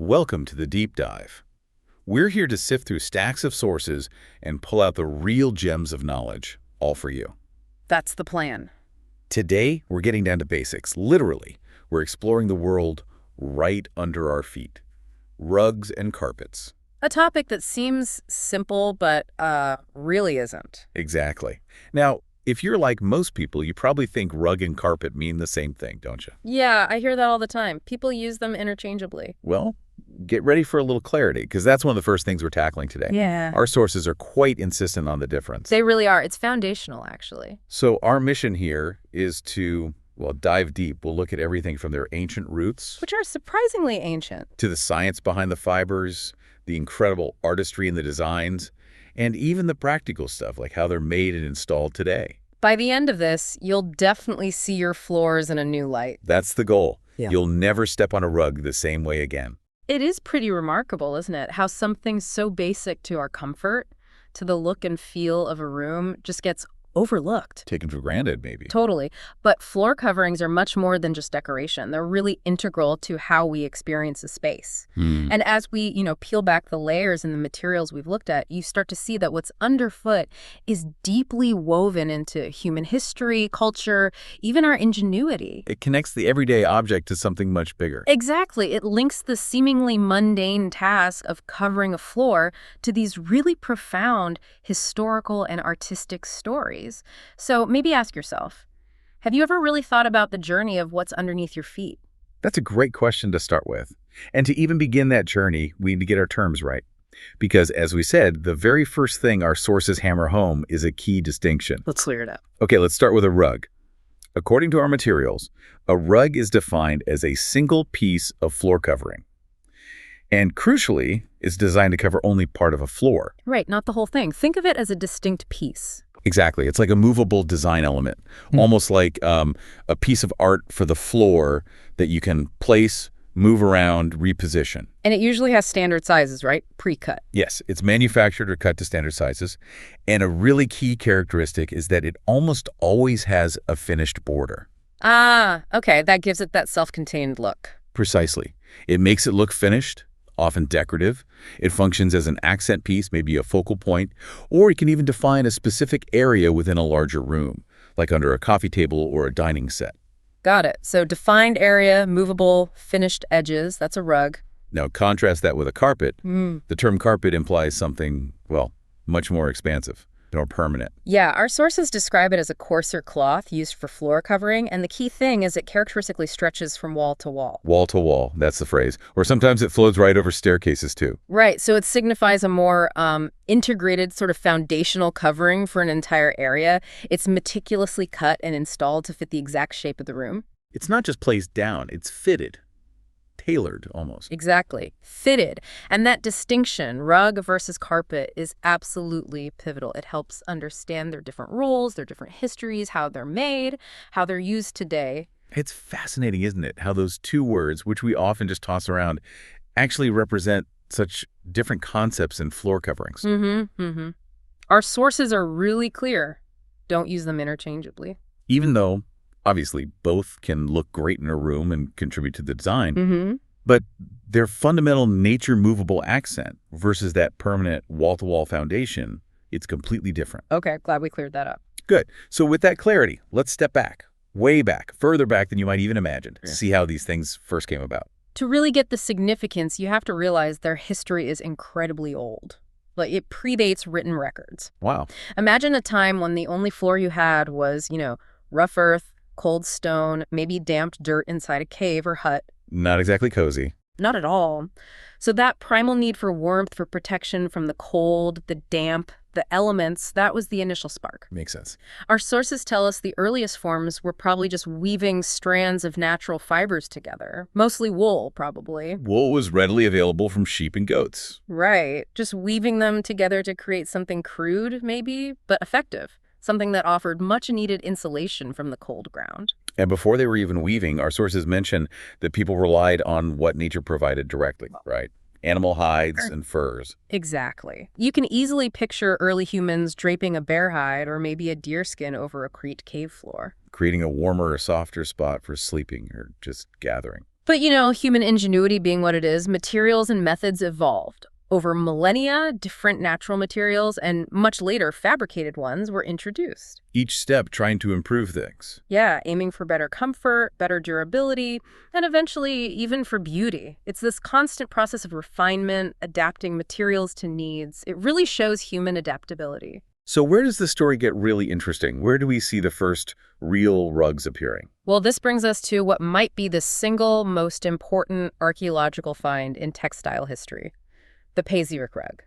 Welcome to the Deep Dive. We're here to sift through stacks of sources and pull out the real gems of knowledge, all for you. That's the plan. Today, we're getting down to basics. Literally, we're exploring the world right under our feet. Rugs and carpets. A topic that seems simple, but really isn't. Exactly. Now, if you're like most people, you probably think rug and carpet mean the same thing, don't you? Yeah, I hear that all the time. People use them interchangeably. Well, get ready for a little clarity, because that's one of the first things we're tackling today. Yeah. Our sources are quite insistent on the difference. They really are. It's foundational, actually. So our mission here is to, well, dive deep. We'll look at everything from their ancient roots Which are surprisingly ancient. to the science behind the fibers, the incredible artistry in the designs, and even the practical stuff, like how they're made and installed today. By the end of this, you'll definitely see your floors in a new light. That's the goal. Yeah. You'll never step on a rug the same way again. It is pretty remarkable, isn't it? How something so basic to our comfort, to the look and feel of a room, just gets overlooked. Taken for granted, maybe. Totally. But floor coverings are much more than just decoration. They're really integral to how we experience a space. And as we, peel back the layers and the materials we've looked at, you start to see that what's underfoot is deeply woven into human history, culture, even our ingenuity. It connects the everyday object to something much bigger. Exactly. It links the seemingly mundane task of covering a floor to these really profound historical and artistic stories. So maybe ask yourself, have you ever really thought about the journey of what's underneath your feet? That's a great question to start with. And to even begin that journey, we need to get our terms right. Because, as we said, the very first thing our sources hammer home is a key distinction. Let's clear it up. Okay, let's start with a rug. According to our materials, a rug is defined as a single piece of floor covering. And crucially, it's designed to cover only part of a floor. Right, not the whole thing. Think of it as a distinct piece. Exactly. It's like a movable design element, almost like a piece of art for the floor that you can place, move around, reposition. And it usually has standard sizes, right? Pre-cut. Yes, it's manufactured or cut to standard sizes. And a really key characteristic is that it almost always has a finished border. Ah, okay. That gives it that self-contained look. Precisely. It makes it look finished, often decorative. It functions as an accent piece, maybe a focal point, or it can even define a specific area within a larger room, like under a coffee table or a dining set. Got it. So defined area, movable, finished edges. That's a rug. Now, contrast that with a carpet. The term carpet implies something, well, much more expansive or permanent. Yeah, our sources describe it as a coarser cloth used for floor covering, and the key thing is it characteristically stretches from wall to wall. Wall to wall, that's the phrase. Or sometimes it flows right over staircases, too. Right, so it signifies a more integrated sort of foundational covering for an entire area. It's meticulously cut and installed to fit the exact shape of the room. It's not just placed down, it's fitted. Tailored, almost. Exactly. Fitted. And that distinction, rug versus carpet, is absolutely pivotal. It helps understand their different roles, their different histories, how they're made, how they're used today. It's fascinating, isn't it, how those two words, which we often just toss around, actually represent such different concepts in floor coverings. Our sources are really clear. Don't use them interchangeably. Even though, obviously, both can look great in a room and contribute to the design, but their fundamental nature-movable accent versus that permanent wall-to-wall foundation, it's completely different. Okay, glad we cleared that up. Good. So with that clarity, let's step back, way back, further back than you might even imagine, to see how these things first came about. To really get the significance, you have to realize their history is incredibly old. Like, it predates written records. Wow. Imagine a time when the only floor you had was, rough earth, cold stone, maybe damp dirt inside a cave or hut. Not exactly cozy. Not at all. So that primal need for warmth, for protection from the cold, the damp, the elements, that was the initial spark. Makes sense. Our sources tell us the earliest forms were probably just weaving strands of natural fibers together. Mostly wool, probably. Wool was readily available from sheep and goats. Right. Just weaving them together to create something crude, maybe, but effective. Something that offered much-needed insulation from the cold ground. And before they were even weaving, our sources mention that people relied on what nature provided directly, right? Animal hides and furs. Exactly. You can easily picture early humans draping a bear hide or maybe a deer skin over a Crete cave floor. Creating a warmer or softer spot for sleeping or just gathering. But, human ingenuity being what it is, materials and methods evolved. Over millennia, different natural materials and much later fabricated ones were introduced. Each step trying to improve things. Yeah, aiming for better comfort, better durability, and eventually even for beauty. It's this constant process of refinement, adapting materials to needs. It really shows human adaptability. So where does the story get really interesting? Where do we see the first real rugs appearing? Well, this brings us to what might be the single most important archaeological find in textile history. The Pazyryk rug.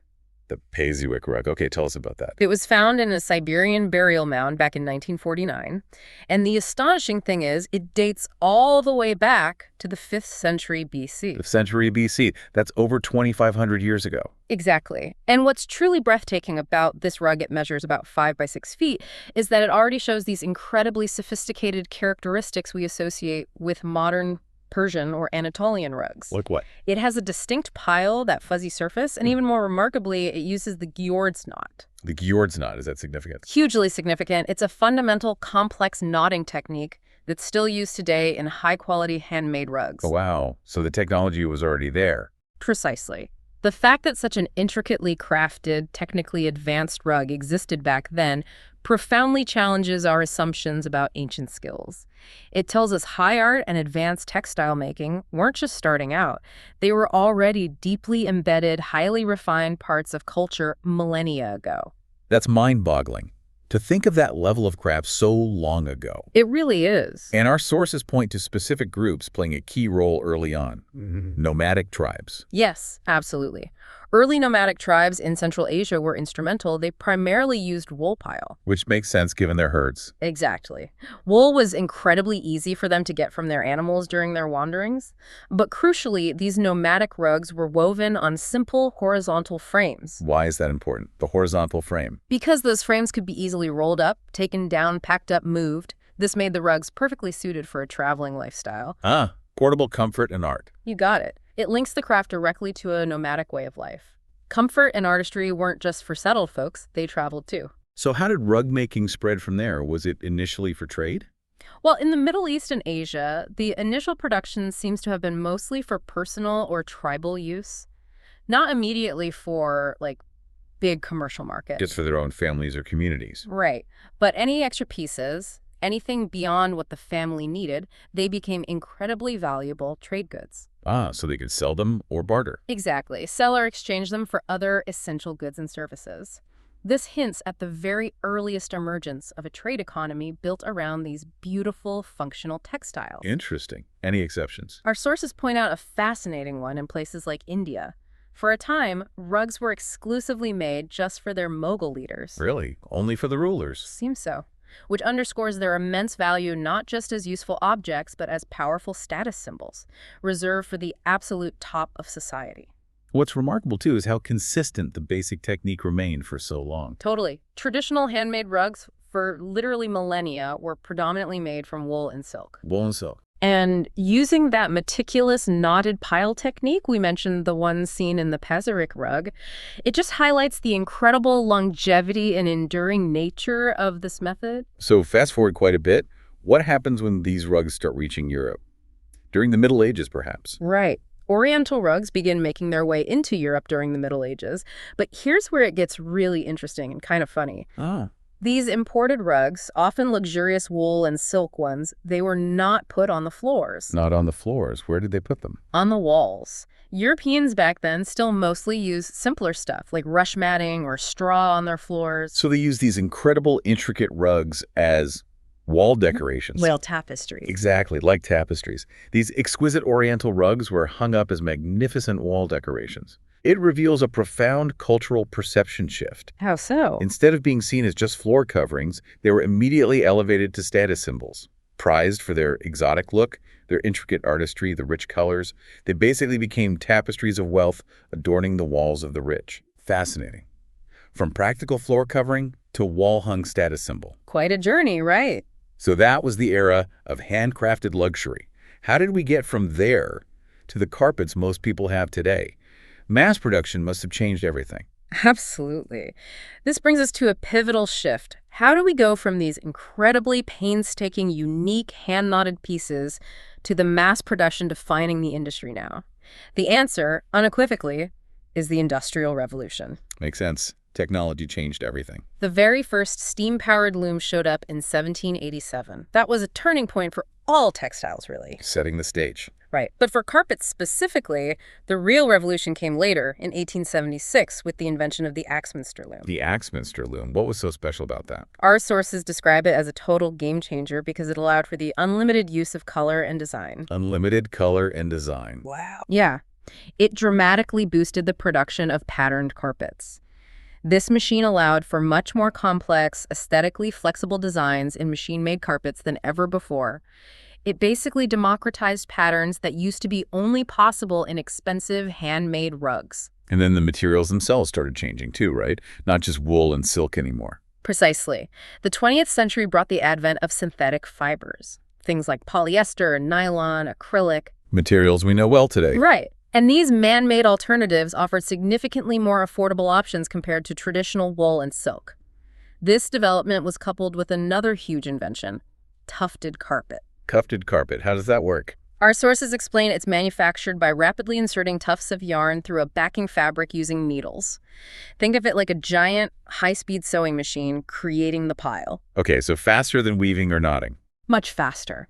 The Pazyryk rug. Okay, tell us about that. It was found in a Siberian burial mound back in 1949. And the astonishing thing is, it dates all the way back to the 5th century BC. The century BC. That's over 2,500 years ago. Exactly. And what's truly breathtaking about this rug, it measures about 5 by 6 feet, is that it already shows these incredibly sophisticated characteristics we associate with modern Persian or Anatolian rugs. Like what? It has a distinct pile, that fuzzy surface, and even more remarkably, it uses the Gjords knot. The Gjords knot, is that significant? Hugely significant. It's a fundamental, complex knotting technique that's still used today in high-quality handmade rugs. Oh, wow. So the technology was already there. Precisely. The fact that such an intricately crafted, technically advanced rug existed back then profoundly challenges our assumptions about ancient skills. It tells us high art and advanced textile making weren't just starting out. They were already deeply embedded, highly refined parts of culture millennia ago. That's mind-boggling. To think of that level of craft so long ago. It really is. And our sources point to specific groups playing a key role early on. Nomadic tribes. Yes, absolutely. Early nomadic tribes in Central Asia were instrumental. They primarily used wool pile. Which makes sense given their herds. Exactly. Wool was incredibly easy for them to get from their animals during their wanderings. But crucially, these nomadic rugs were woven on simple horizontal frames. Why is that important? The horizontal frame. Because those frames could be easily rolled up, taken down, packed up, moved. This made the rugs perfectly suited for a traveling lifestyle. Portable comfort and art. You got it. It links the craft directly to a nomadic way of life. Comfort and artistry weren't just for settled folks, they traveled too. So how did rug making spread from there? Was it initially for trade? Well, in the Middle East and Asia, the initial production seems to have been mostly for personal or tribal use, not immediately for, big commercial markets. Just for their own families or communities. Right. But any extra pieces, anything beyond what the family needed, they became incredibly valuable trade goods. So they could sell them or barter. Exactly. Sell or exchange them for other essential goods and services. This hints at the very earliest emergence of a trade economy built around these beautiful, functional textiles. Interesting. Any exceptions? Our sources point out a fascinating one in places like India. For a time, rugs were exclusively made just for their Mughal leaders. Really? Only for the rulers? Seems so. Which underscores their immense value not just as useful objects, but as powerful status symbols, reserved for the absolute top of society. What's remarkable, too, is how consistent the basic technique remained for so long. Totally. Traditional handmade rugs for literally millennia were predominantly made from wool and silk. Wool and silk. And using that meticulous knotted pile technique, we mentioned the one seen in the Pazyryk rug, it just highlights the incredible longevity and enduring nature of this method. So fast forward quite a bit. What happens when these rugs start reaching Europe? During the Middle Ages, perhaps? Right. Oriental rugs begin making their way into Europe during the Middle Ages. But here's where it gets really interesting and kind of funny. These imported rugs, often luxurious wool and silk ones, they were not put on the floors. Not on the floors. Where did they put them? On the walls. Europeans back then still mostly used simpler stuff, like rush matting or straw on their floors. So they used these incredible, intricate rugs as wall decorations. Well, tapestries. Exactly, like tapestries. These exquisite Oriental rugs were hung up as magnificent wall decorations. It reveals a profound cultural perception shift. How so? Instead of being seen as just floor coverings, they were immediately elevated to status symbols. Prized for their exotic look, their intricate artistry, the rich colors, they basically became tapestries of wealth adorning the walls of the rich. Fascinating. From practical floor covering to wall-hung status symbol. Quite a journey, right? So that was the era of handcrafted luxury. How did we get from there to the carpets most people have today? Mass production must have changed everything. Absolutely. This brings us to a pivotal shift. How do we go from these incredibly painstaking, unique, hand-knotted pieces to the mass production defining the industry now? The answer, unequivocally, is the Industrial Revolution. Makes sense. Technology changed everything. The very first steam-powered loom showed up in 1787. That was a turning point for all textiles, really. Setting the stage. Right. But for carpets specifically, the real revolution came later in 1876 with the invention of the Axminster loom. The Axminster loom. What was so special about that? Our sources describe it as a total game changer because it allowed for the unlimited use of color and design. Unlimited color and design. Wow. Yeah. It dramatically boosted the production of patterned carpets. This machine allowed for much more complex, aesthetically flexible designs in machine-made carpets than ever before. It basically democratized patterns that used to be only possible in expensive handmade rugs. And then the materials themselves started changing too, right? Not just wool and silk anymore. Precisely. The 20th century brought the advent of synthetic fibers. Things like polyester, nylon, acrylic. Materials we know well today. Right. And these man-made alternatives offered significantly more affordable options compared to traditional wool and silk. This development was coupled with another huge invention, tufted carpet. Tufted carpet. How does that work? Our sources explain it's manufactured by rapidly inserting tufts of yarn through a backing fabric using needles. Think of it like a giant, high-speed sewing machine creating the pile. Okay, so faster than weaving or knotting. Much faster.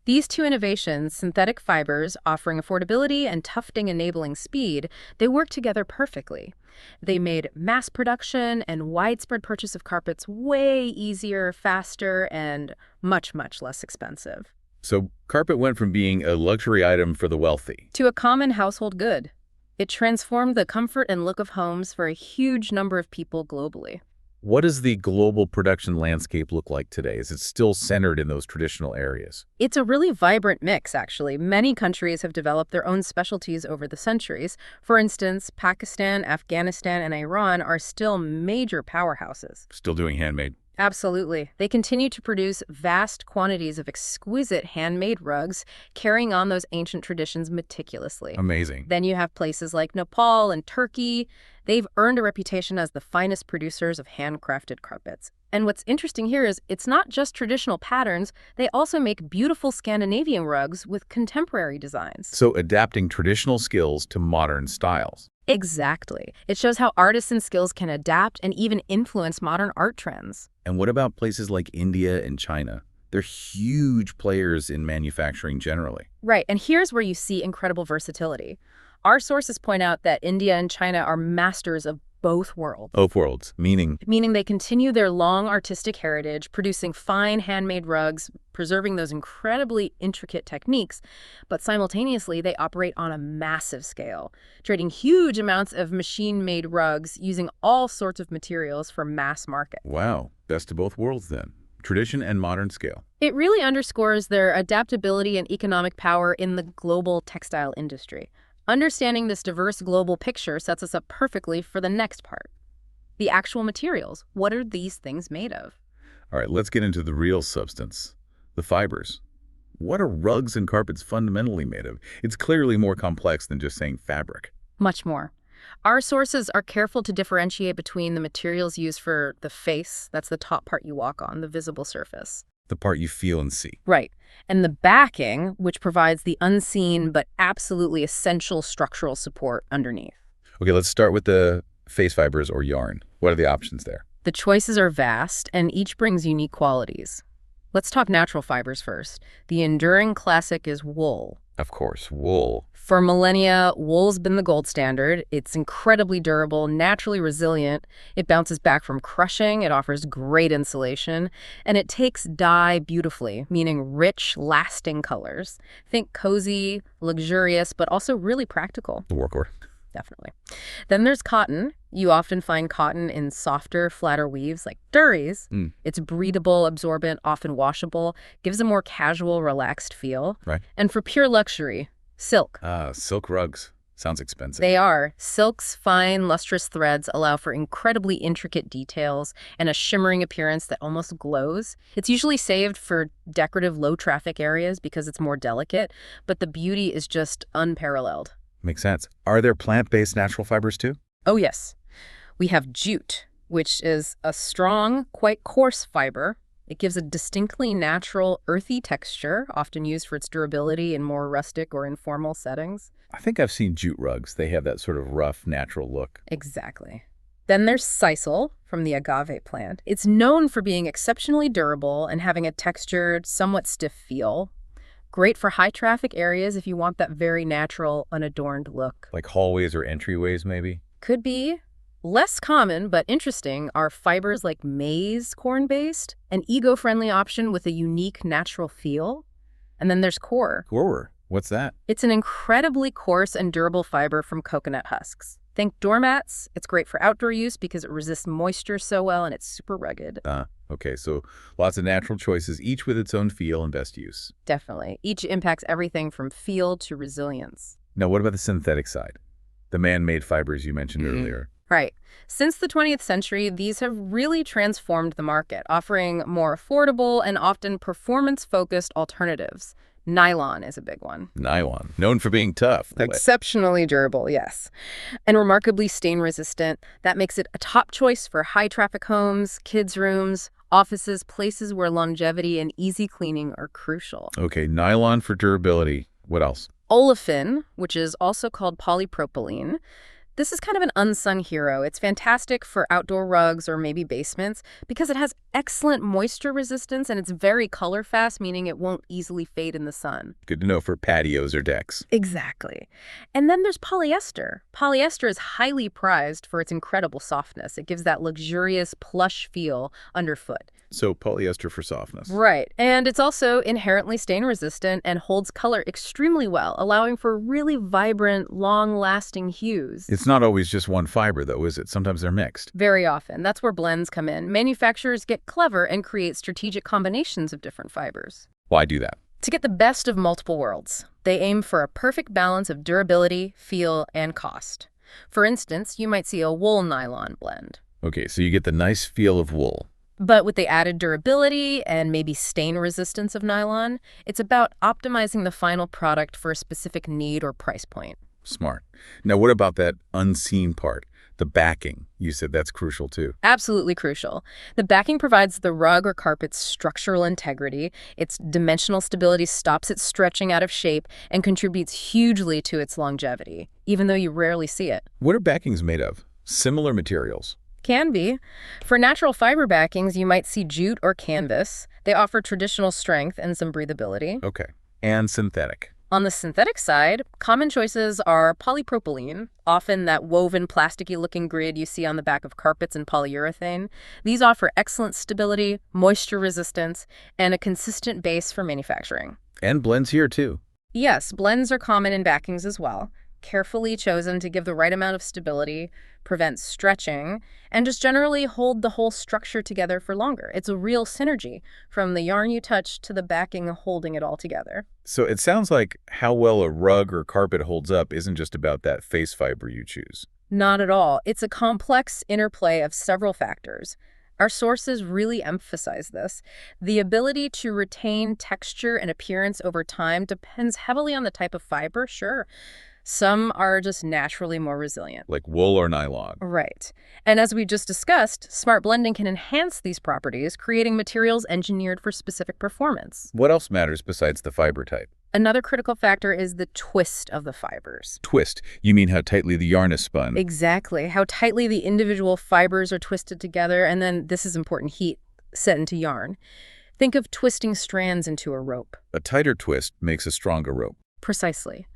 These two innovations, synthetic fibers offering affordability and tufting enabling speed, they work together perfectly. They made mass production and widespread purchase of carpets way easier, faster, and much, much less expensive. So carpet went from being a luxury item for the wealthy to a common household good. It transformed the comfort and look of homes for a huge number of people globally. What does the global production landscape look like today? Is it still centered in those traditional areas? It's a really vibrant mix, actually. Many countries have developed their own specialties over the centuries. For instance, Pakistan, Afghanistan, and Iran are still major powerhouses. Still doing handmade? Absolutely. They continue to produce vast quantities of exquisite handmade rugs, carrying on those ancient traditions meticulously. Amazing. Then you have places like Nepal and Turkey. They've earned a reputation as the finest producers of handcrafted carpets. And what's interesting here is it's not just traditional patterns, they also make beautiful Scandinavian rugs with contemporary designs. So adapting traditional skills to modern styles. Exactly. It shows how artisan skills can adapt and even influence modern art trends. And what about places like India and China? They're huge players in manufacturing generally. Right, and here's where you see incredible versatility. Our sources point out that India and China are masters of both worlds. Both worlds, meaning? Meaning they continue their long artistic heritage, producing fine handmade rugs, preserving those incredibly intricate techniques, but simultaneously they operate on a massive scale, trading huge amounts of machine-made rugs using all sorts of materials for mass market. Wow, best of both worlds then. Tradition and modern scale. It really underscores their adaptability and economic power in the global textile industry. Understanding this diverse global picture sets us up perfectly for the next part. The actual materials. What are these things made of? All right, let's get into the real substance. The fibers. What are rugs and carpets fundamentally made of? It's clearly more complex than just saying fabric. Much more. Our sources are careful to differentiate between the materials used for the face, that's the top part you walk on, the visible surface. The part you feel and see. Right. And the backing, which provides the unseen but absolutely essential structural support underneath. Okay, let's start with the face fibers or yarn. What are the options there? The choices are vast, and each brings unique qualities. Let's talk natural fibers first. The enduring classic is wool. Of course, wool. For millennia, wool's been the gold standard. It's incredibly durable, naturally resilient. It bounces back from crushing, it offers great insulation, and it takes dye beautifully, meaning rich, lasting colors. Think cozy, luxurious, but also really practical. The workhorse. Definitely. Then there's cotton. You often find cotton in softer, flatter weaves like durries. It's breathable, absorbent, often washable, gives a more casual, relaxed feel. Right. And for pure luxury, silk. Silk rugs. Sounds expensive. They are. Silk's fine, lustrous threads allow for incredibly intricate details and a shimmering appearance that almost glows. It's usually saved for decorative, low-traffic areas because it's more delicate, but the beauty is just unparalleled. Makes sense. Are there plant-based natural fibers too? Oh, yes. We have jute, which is a strong, quite coarse fiber. It gives a distinctly natural, earthy texture, often used for its durability in more rustic or informal settings. I think I've seen jute rugs. They have that sort of rough, natural look. Exactly. Then there's sisal from the agave plant. It's known for being exceptionally durable and having a textured, somewhat stiff feel. Great for high-traffic areas if you want that very natural, unadorned look. Like hallways or entryways, maybe? Could be. Less common, but interesting, are fibers like maize, corn-based, an eco-friendly option with a unique natural feel. And then there's coir. Coir? What's that? It's an incredibly coarse and durable fiber from coconut husks. Think doormats. It's great for outdoor use because it resists moisture so well and it's super rugged. Okay, so lots of natural choices, each with its own feel and best use. Definitely. Each impacts everything from feel to resilience. Now, what about the synthetic side? The man-made fibers you mentioned earlier. Right. Since the 20th century, these have really transformed the market, offering more affordable and often performance-focused alternatives. Nylon is a big one. Nylon, known for being tough. Exceptionally durable, yes. And remarkably stain-resistant. That makes it a top choice for high-traffic homes, kids' rooms, offices, places where longevity and easy cleaning are crucial. Okay, nylon for durability. What else? Olefin, which is also called polypropylene. This is kind of an unsung hero. It's fantastic for outdoor rugs or maybe basements because it has excellent moisture resistance and it's very color fast, meaning it won't easily fade in the sun. Good to know for patios or decks. Exactly. And then there's polyester. Polyester is highly prized for its incredible softness. It gives that luxurious, plush feel underfoot. So polyester for softness. Right. And it's also inherently stain-resistant and holds color extremely well, allowing for really vibrant, long-lasting hues. It's not always just one fiber, though, is it? Sometimes they're mixed. Very often. That's where blends come in. Manufacturers get clever and create strategic combinations of different fibers. Why do that? To get the best of multiple worlds, they aim for a perfect balance of durability, feel, and cost. For instance, you might see a wool nylon blend. Okay, so you get the nice feel of wool. But with the added durability and maybe stain resistance of nylon, it's about optimizing the final product for a specific need or price point. Smart. Now, what about that unseen part? The backing. You said that's crucial, too. Absolutely crucial. The backing provides the rug or carpet's structural integrity. Its dimensional stability stops it stretching out of shape and contributes hugely to its longevity, even though you rarely see it. What are backings made of? Similar materials. Can be. For natural fiber backings, you might see jute or canvas. They offer traditional strength and some breathability. Okay. And synthetic. On the synthetic side, common choices are polypropylene, often that woven plasticky-looking grid you see on the back of carpets, and polyurethane. These offer excellent stability, moisture resistance, and a consistent base for manufacturing. And blends here, too. Yes, blends are common in backings as well. Carefully chosen to give the right amount of stability, prevent stretching, and just generally hold the whole structure together for longer. It's a real synergy, from the yarn you touch to the backing holding it all together. So it sounds like how well a rug or carpet holds up isn't just about that face fiber you choose. Not at all. It's a complex interplay of several factors. Our sources really emphasize this. The ability to retain texture and appearance over time depends heavily on the type of fiber, sure. Some are just naturally more resilient. Like wool or nylon. Right. And as we just discussed, smart blending can enhance these properties, creating materials engineered for specific performance. What else matters besides the fiber type? Another critical factor is the twist of the fibers. Twist? You mean how tightly the yarn is spun? Exactly. How tightly the individual fibers are twisted together, and then, this is important, heat set into yarn. Think of twisting strands into a rope. A tighter twist makes a stronger rope. Precisely.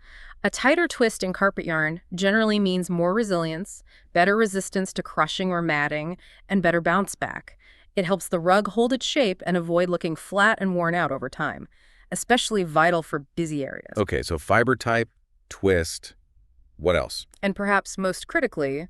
A tighter twist in carpet yarn generally means more resilience, better resistance to crushing or matting, and better bounce back. It helps the rug hold its shape and avoid looking flat and worn out over time, especially vital for busy areas. Okay, so fiber type, twist, what else? And perhaps most critically,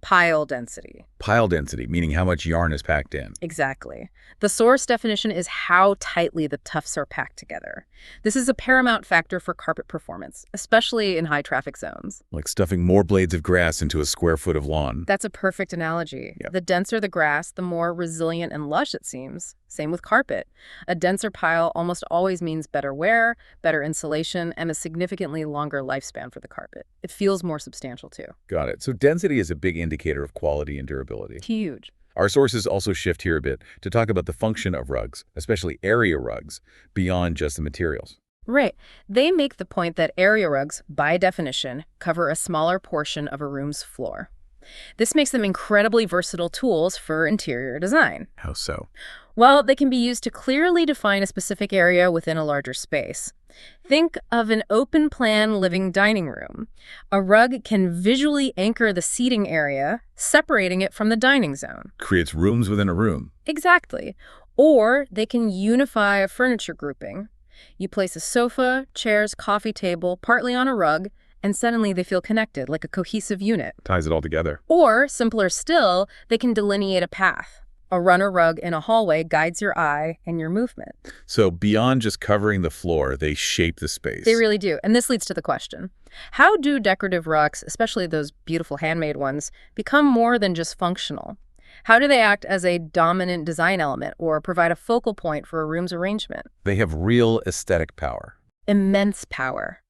pile density. Pile density, meaning how much yarn is packed in. Exactly. The source definition is how tightly the tufts are packed together. This is a paramount factor for carpet performance, especially in high-traffic zones. Like stuffing more blades of grass into a square foot of lawn. That's a perfect analogy. Yep. The denser the grass, the more resilient and lush it seems. Same with carpet. A denser pile almost always means better wear, better insulation, and a significantly longer lifespan for the carpet. It feels more substantial too. Got it. So density is a big indicator of quality and durability. Huge. Our sources also shift here a bit to talk about the function of rugs, especially area rugs, beyond just the materials. Right. They make the point that area rugs, by definition, cover a smaller portion of a room's floor. This makes them incredibly versatile tools for interior design. How so? Well, they can be used to clearly define a specific area within a larger space. Think of an open-plan living dining room. A rug can visually anchor the seating area, separating it from the dining zone. Creates rooms within a room. Exactly. Or they can unify a furniture grouping. You place a sofa, chairs, coffee table, partly on a rug, and suddenly they feel connected, like a cohesive unit. Ties it all together. Or, simpler still, they can delineate a path. A runner rug in a hallway guides your eye and your movement. So beyond just covering the floor, they shape the space. They really do. And this leads to the question, how do decorative rugs, especially those beautiful handmade ones, become more than just functional? How do they act as a dominant design element or provide a focal point for a room's arrangement? They have real aesthetic power. Immense power.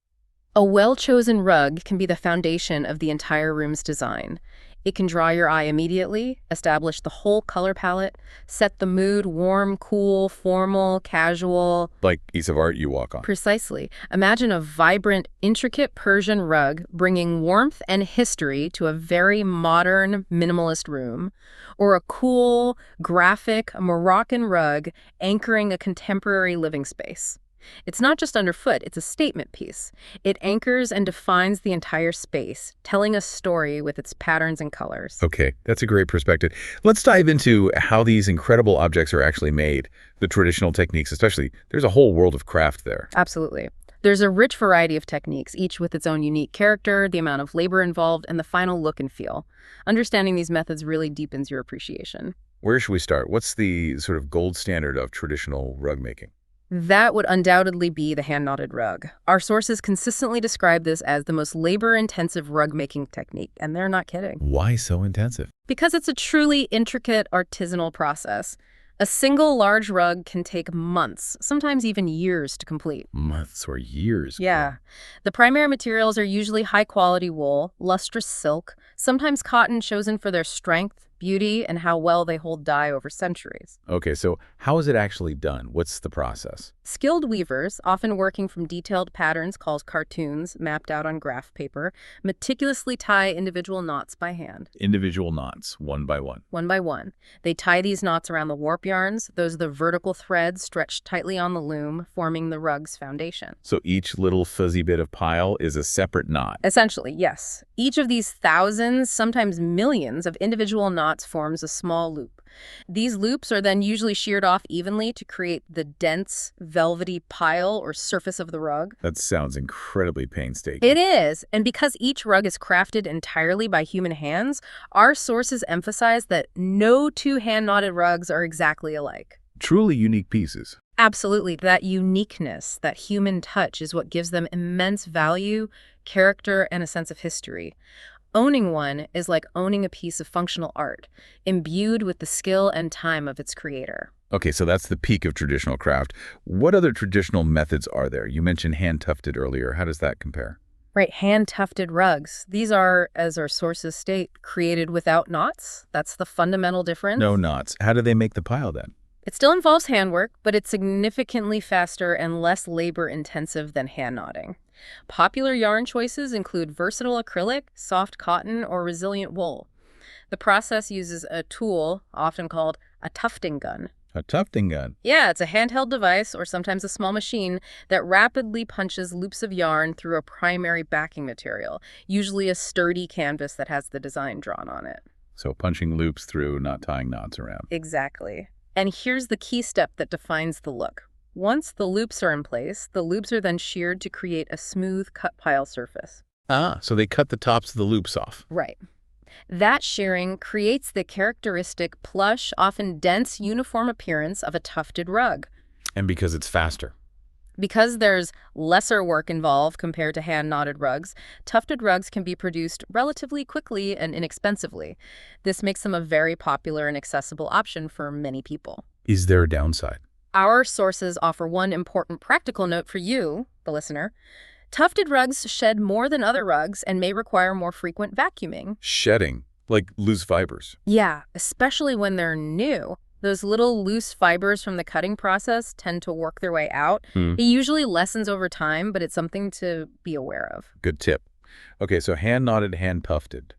A well-chosen rug can be the foundation of the entire room's design. It can draw your eye immediately, establish the whole color palette, set the mood warm, cool, formal, casual. Like a piece of art you walk on. Precisely. Imagine a vibrant, intricate Persian rug bringing warmth and history to a very modern, minimalist room, or a cool, graphic Moroccan rug anchoring a contemporary living space. It's not just underfoot, it's a statement piece. It anchors and defines the entire space, telling a story with its patterns and colors. Okay, that's a great perspective. Let's dive into how these incredible objects are actually made, the traditional techniques especially. There's a whole world of craft there. Absolutely. There's a rich variety of techniques, each with its own unique character, the amount of labor involved, and the final look and feel. Understanding these methods really deepens your appreciation. Where should we start? What's the sort of gold standard of traditional rug making? That would undoubtedly be the hand-knotted rug. Our sources consistently describe this as the most labor-intensive rug-making technique, and they're not kidding. Why so intensive? Because it's a truly intricate artisanal process. A single large rug can take months, sometimes even years to complete. Months or years? Yeah. The primary materials are usually high-quality wool, lustrous silk, sometimes cotton chosen for their strength, beauty, and how well they hold dye over centuries. Okay, so how is it actually done? What's the process? Skilled weavers, often working from detailed patterns called cartoons mapped out on graph paper, meticulously tie individual knots by hand. Individual knots, one by one. One by one. They tie these knots around the warp yarns. Those are the vertical threads stretched tightly on the loom, forming the rug's foundation. So each little fuzzy bit of pile is a separate knot. Essentially, yes. Each of these thousands, sometimes millions, of individual knots forms a small loop. These loops are then usually sheared off evenly to create the dense, velvety pile or surface of the rug. That sounds incredibly painstaking. It is, and because each rug is crafted entirely by human hands, our sources emphasize that no two hand-knotted rugs are exactly alike. Truly unique pieces. Absolutely. That uniqueness, that human touch is what gives them immense value, character, and a sense of history. Owning one is like owning a piece of functional art, imbued with the skill and time of its creator. Okay, so that's the peak of traditional craft. What other traditional methods are there? You mentioned hand-tufted earlier. How does that compare? Right, hand-tufted rugs. These are, as our sources state, created without knots. That's the fundamental difference. No knots. How do they make the pile then? It still involves handwork, but it's significantly faster and less labor-intensive than hand knotting. Popular yarn choices include versatile acrylic, soft cotton, or resilient wool. The process uses a tool, often called a tufting gun. A tufting gun? Yeah, it's a handheld device, or sometimes a small machine, that rapidly punches loops of yarn through a primary backing material, usually a sturdy canvas that has the design drawn on it. So punching loops through, not tying knots around. Exactly. And here's the key step that defines the look. Once the loops are in place, the loops are then sheared to create a smooth cut pile surface. Ah, so they cut the tops of the loops off. Right. That shearing creates the characteristic plush, often dense, uniform appearance of a tufted rug. And because it's faster. Because there's lesser work involved compared to hand-knotted rugs, tufted rugs can be produced relatively quickly and inexpensively. This makes them a very popular and accessible option for many people. Is there a downside? Our sources offer one important practical note for you, the listener. Tufted rugs shed more than other rugs and may require more frequent vacuuming. Shedding. Like loose fibers. Yeah, especially when they're new. Those little loose fibers from the cutting process tend to work their way out. Hmm. It usually lessens over time, but it's something to be aware of. Good tip. Okay, so hand-knotted, hand-tufted.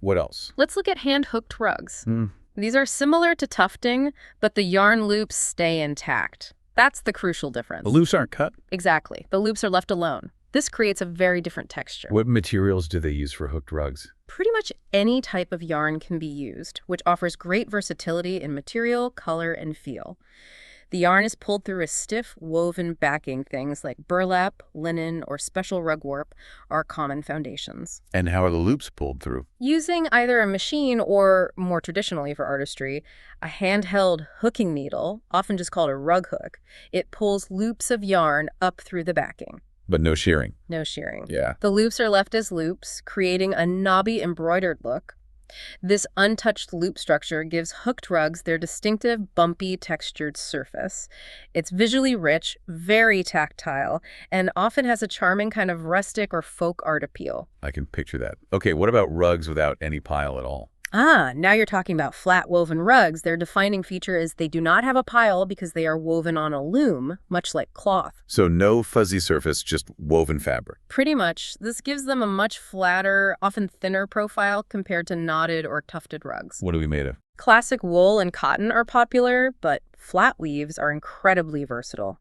What else? Let's look at hand-hooked rugs. Hmm. These are similar to tufting, but the yarn loops stay intact. That's the crucial difference. The loops aren't cut? Exactly. The loops are left alone. This creates a very different texture. What materials do they use for hooked rugs? Pretty much any type of yarn can be used, which offers great versatility in material, color, and feel. The yarn is pulled through a stiff, woven backing. Things like burlap, linen, or special rug warp are common foundations. And how are the loops pulled through? Using either a machine or, more traditionally for artistry, a handheld hooking needle, often just called a rug hook, it pulls loops of yarn up through the backing. But no shearing. No shearing. Yeah. The loops are left as loops, creating a knobby embroidered look. This untouched loop structure gives hooked rugs their distinctive, bumpy, textured surface. It's visually rich, very tactile, and often has a charming kind of rustic or folk art appeal. I can picture that. Okay, what about rugs without any pile at all? Now you're talking about flat woven rugs. Their defining feature is they do not have a pile because they are woven on a loom, much like cloth. So no fuzzy surface, just woven fabric. Pretty much. This gives them a much flatter, often thinner profile compared to knotted or tufted rugs. What are we made of? Classic wool and cotton are popular, but flat weaves are incredibly versatile.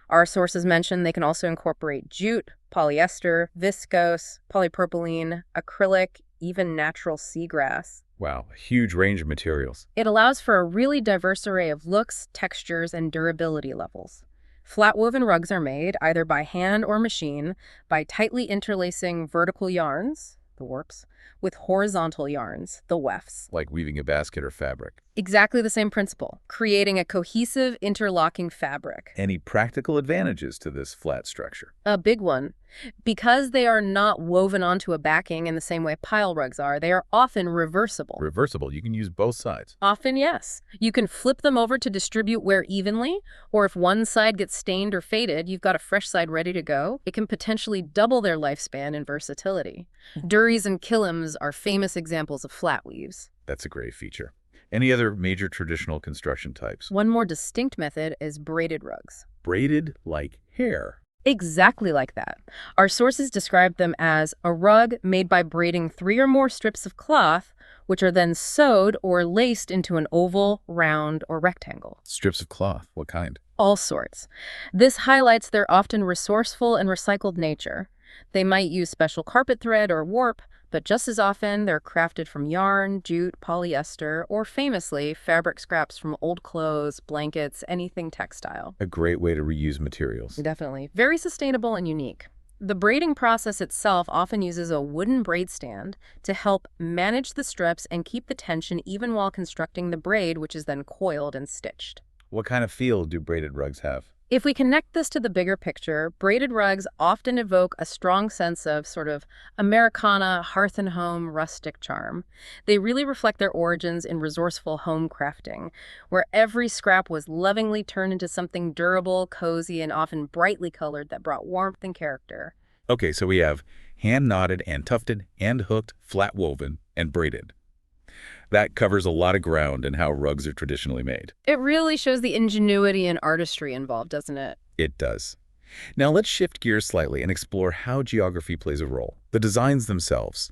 Our sources mention they can also incorporate jute, polyester, viscose, polypropylene, acrylic, even natural seagrass. Wow, a huge range of materials. It allows for a really diverse array of looks, textures, and durability levels. Flat woven rugs are made, either by hand or machine, by tightly interlacing vertical yarns, the warps, with horizontal yarns, the wefts. Like weaving a basket or fabric. Exactly the same principle, creating a cohesive, interlocking fabric. Any practical advantages to this flat structure? A big one. Because they are not woven onto a backing in the same way pile rugs are, they are often reversible. Reversible, you can use both sides. Often, yes. You can flip them over to distribute wear evenly, or if one side gets stained or faded, you've got a fresh side ready to go. It can potentially double their lifespan and versatility. Durries and kilims are famous examples of flat weaves. That's a great feature. Any other major traditional construction types? One more distinct method is braided rugs. Braided like hair. Exactly like that. Our sources describe them as a rug made by braiding 3 or more strips of cloth, which are then sewed or laced into an oval, round, or rectangle. Strips of cloth, what kind? All sorts. This highlights their often resourceful and recycled nature. They might use special carpet thread or warp, but just as often they're crafted from yarn, jute, polyester, or famously, fabric scraps from old clothes, blankets, anything textile. A great way to reuse materials. Definitely. Very sustainable and unique. The braiding process itself often uses a wooden braid stand to help manage the strips and keep the tension even while constructing the braid, which is then coiled and stitched. What kind of feel do braided rugs have? If we connect this to the bigger picture, braided rugs often evoke a strong sense of sort of Americana, hearth and home, rustic charm. They really reflect their origins in resourceful home crafting, where every scrap was lovingly turned into something durable, cozy, and often brightly colored that brought warmth and character. Okay, so we have hand-knotted and tufted and hooked, flat woven, and braided. That covers a lot of ground in how rugs are traditionally made. It really shows the ingenuity and artistry involved, doesn't it? It does. Now let's shift gears slightly and explore how geography plays a role, the designs themselves.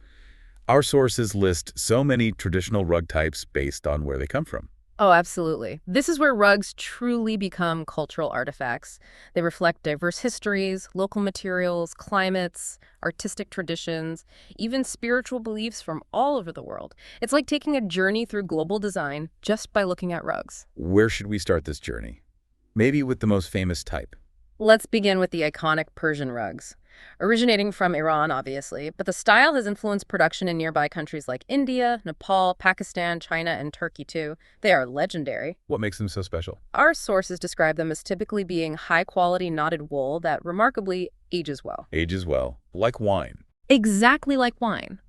Our sources list so many traditional rug types based on where they come from. Oh, absolutely. This is where rugs truly become cultural artifacts. They reflect diverse histories, local materials, climates, artistic traditions, even spiritual beliefs from all over the world. It's like taking a journey through global design just by looking at rugs. Where should we start this journey? Maybe with the most famous type. Let's begin with the iconic Persian rugs. Originating from Iran, obviously, but the style has influenced production in nearby countries like India, Nepal, Pakistan, China, and Turkey, too. They are legendary. What makes them so special? Our sources describe them as typically being high-quality knotted wool that remarkably ages well. Ages well, like wine. Exactly like wine.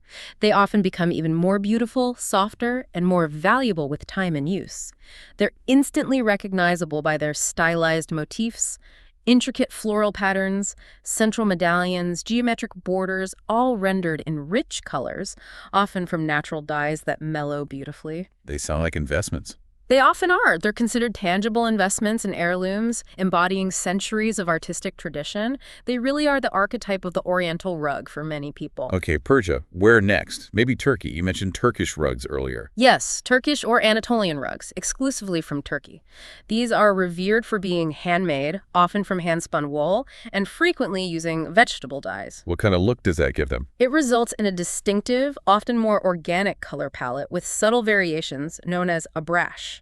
They often become even more beautiful, softer, and more valuable with time and use. They're instantly recognizable by their stylized motifs, Intricate floral patterns, central medallions, geometric borders, all rendered in rich colors, often from natural dyes that mellow beautifully. They sound like investments. They often are. They're considered tangible investments in heirlooms, embodying centuries of artistic tradition. They really are the archetype of the Oriental rug for many people. Okay, Persia. Where next? Maybe Turkey. You mentioned Turkish rugs earlier. Yes, Turkish or Anatolian rugs, exclusively from Turkey. These are revered for being handmade, often from hand-spun wool, and frequently using vegetable dyes. What kind of look does that give them? It results in a distinctive, often more organic color palette with subtle variations known as a brash.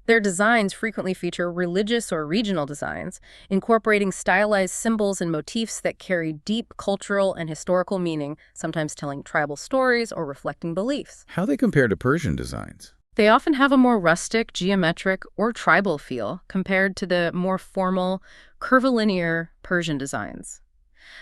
Their designs frequently feature religious or regional designs, incorporating stylized symbols and motifs that carry deep cultural and historical meaning, sometimes telling tribal stories or reflecting beliefs. How they compare to Persian designs? They often have a more rustic, geometric, or tribal feel compared to the more formal, curvilinear Persian designs.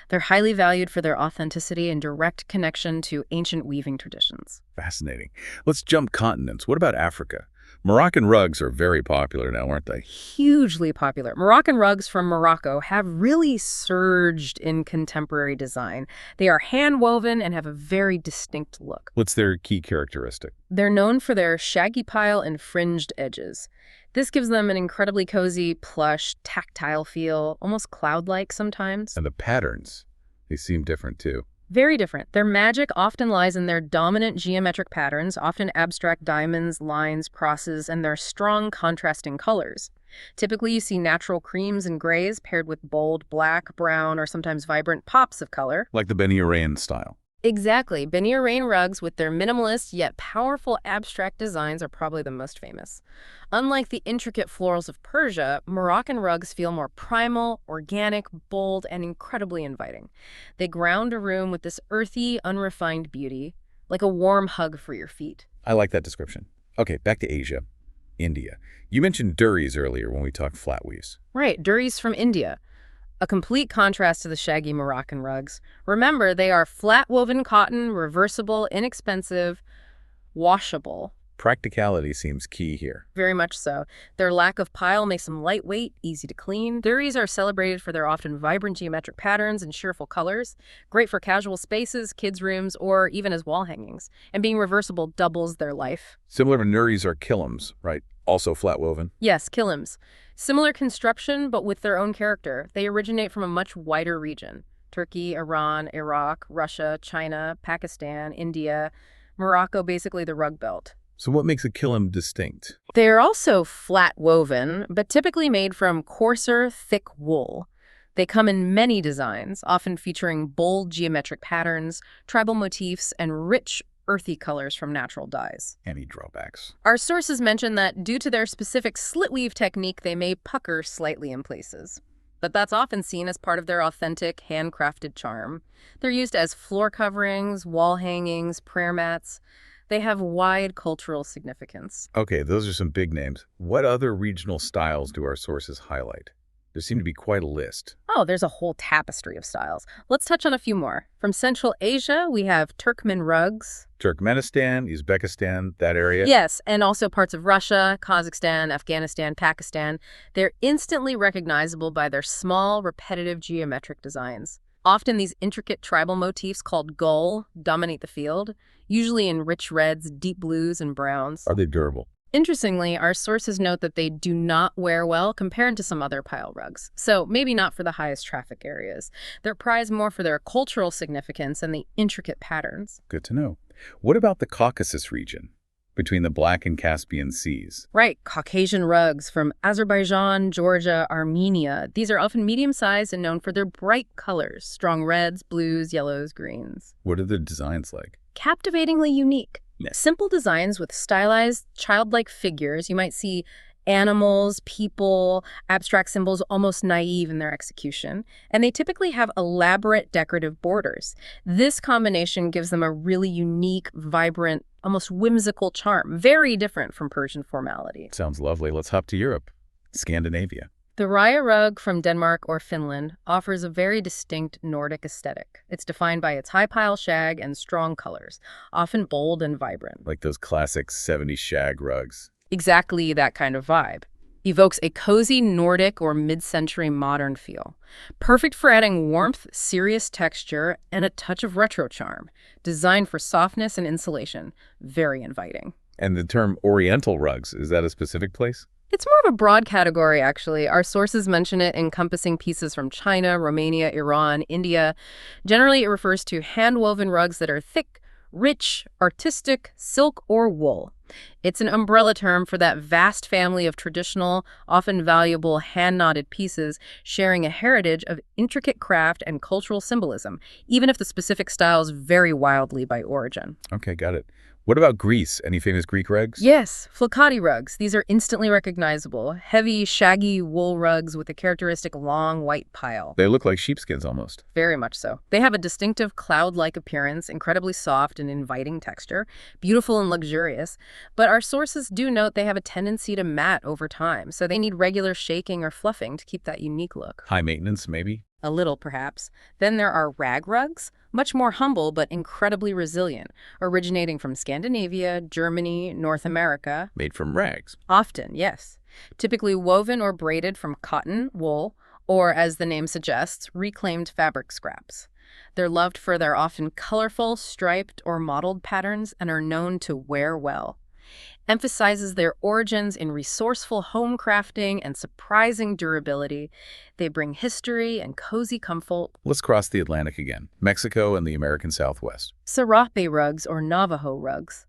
They're highly valued for their authenticity and direct connection to ancient weaving traditions. Fascinating. Let's jump continents. What about Africa? Moroccan rugs are very popular now, aren't they? Hugely popular. Moroccan rugs from Morocco have really surged in contemporary design. They are hand-woven and have a very distinct look. What's their key characteristic? They're known for their shaggy pile and fringed edges. This gives them an incredibly cozy, plush, tactile feel, almost cloud-like sometimes. And the patterns, they seem different too. Very different. Their magic often lies in their dominant geometric patterns, often abstract diamonds, lines, crosses, and their strong contrasting colors. Typically, you see natural creams and grays paired with bold black, brown, or sometimes vibrant pops of color. Like the Beni Arayan style. Exactly. Beni Arayan rugs with their minimalist yet powerful abstract designs are probably the most famous. Unlike the intricate florals of Persia, Moroccan rugs feel more primal, organic, bold, and incredibly inviting. They ground a room with this earthy, unrefined beauty, like a warm hug for your feet. I like that description. Okay, back to Asia. India. You mentioned durries earlier when we talked flat weaves. Right, durries from India. A complete contrast to the shaggy Moroccan rugs. Remember, they are flat-woven cotton, reversible, inexpensive, washable. Practicality seems key here. Very much so. Their lack of pile makes them lightweight, easy to clean. Durries are celebrated for their often vibrant geometric patterns and cheerful colors, great for casual spaces, kids' rooms, or even as wall hangings. And being reversible doubles their life. Similar to durries are kilims, right? Also flat woven. Yes, kilims. Similar construction, but with their own character. They originate from a much wider region. Turkey, Iran, Iraq, Russia, China, Pakistan, India, Morocco, basically the rug belt. So what makes a kilim distinct? They are also flat woven, but typically made from coarser, thick wool. They come in many designs, often featuring bold geometric patterns, tribal motifs, and rich, earthy colors from natural dyes. Any drawbacks? Our sources mention that due to their specific slit weave technique, they may pucker slightly in places. But that's often seen as part of their authentic, handcrafted charm. They're used as floor coverings, wall hangings, prayer mats. They have wide cultural significance. Okay, those are some big names. What other regional styles do our sources highlight? There seem to be quite a list. Oh, there's a whole tapestry of styles. Let's touch on a few more. From Central Asia, we have Turkmen rugs. Turkmenistan, Uzbekistan, that area? Yes, and also parts of Russia, Kazakhstan, Afghanistan, Pakistan. They're instantly recognizable by their small, repetitive geometric designs. Often these intricate tribal motifs called gul dominate the field, usually in rich reds, deep blues, and browns. Are they durable? Interestingly, our sources note that they do not wear well compared to some other pile rugs. So maybe not for the highest traffic areas. They're prized more for their cultural significance and the intricate patterns. Good to know. What about the Caucasus region, between the Black and Caspian Seas? Right, Caucasian rugs from Azerbaijan, Georgia, Armenia. These are often medium-sized and known for their bright colors, strong reds, blues, yellows, greens. What are the designs like? Captivatingly unique. Yes. Simple designs with stylized, childlike figures. You might see animals, people, abstract symbols, almost naive in their execution. And they typically have elaborate decorative borders. This combination gives them a really unique, vibrant, almost whimsical charm, very different from Persian formality. Sounds lovely. Let's hop to Europe. Scandinavia. The Raya rug from Denmark or Finland offers a very distinct Nordic aesthetic. It's defined by its high pile shag and strong colors, often bold and vibrant. Like those classic 70s shag rugs. Exactly that kind of vibe. Evokes a cozy Nordic or mid-century modern feel. Perfect for adding warmth, serious texture, and a touch of retro charm. Designed for softness and insulation. Very inviting. And the term Oriental rugs, is that a specific place? It's more of a broad category, actually. Our sources mention it encompassing pieces from China, Romania, Iran, India. Generally, it refers to hand-woven rugs that are thick, rich, artistic, silk, or wool. It's an umbrella term for that vast family of traditional, often valuable hand-knotted pieces sharing a heritage of intricate craft and cultural symbolism, even if the specific styles vary wildly by origin. Okay, got it. What about Greece? Any famous Greek rugs? Yes, flocati rugs. These are instantly recognizable. Heavy, shaggy wool rugs with a characteristic long white pile. They look like sheepskins almost. Very much so. They have a distinctive cloud-like appearance, incredibly soft and inviting texture, beautiful and luxurious. But our sources do note they have a tendency to mat over time, so they need regular shaking or fluffing to keep that unique look. High maintenance, maybe? A little, perhaps. Then there are rag rugs, much more humble but incredibly resilient, originating from Scandinavia, Germany, North America. Made from rags. Often, yes. Typically woven or braided from cotton, wool, or, as the name suggests, reclaimed fabric scraps. They're loved for their often colorful, striped, or mottled patterns and are known to wear well. Emphasizes their origins in resourceful home crafting and surprising durability. They bring history and cozy comfort. Let's cross the Atlantic again. Mexico and the American Southwest. Serape rugs or Navajo rugs.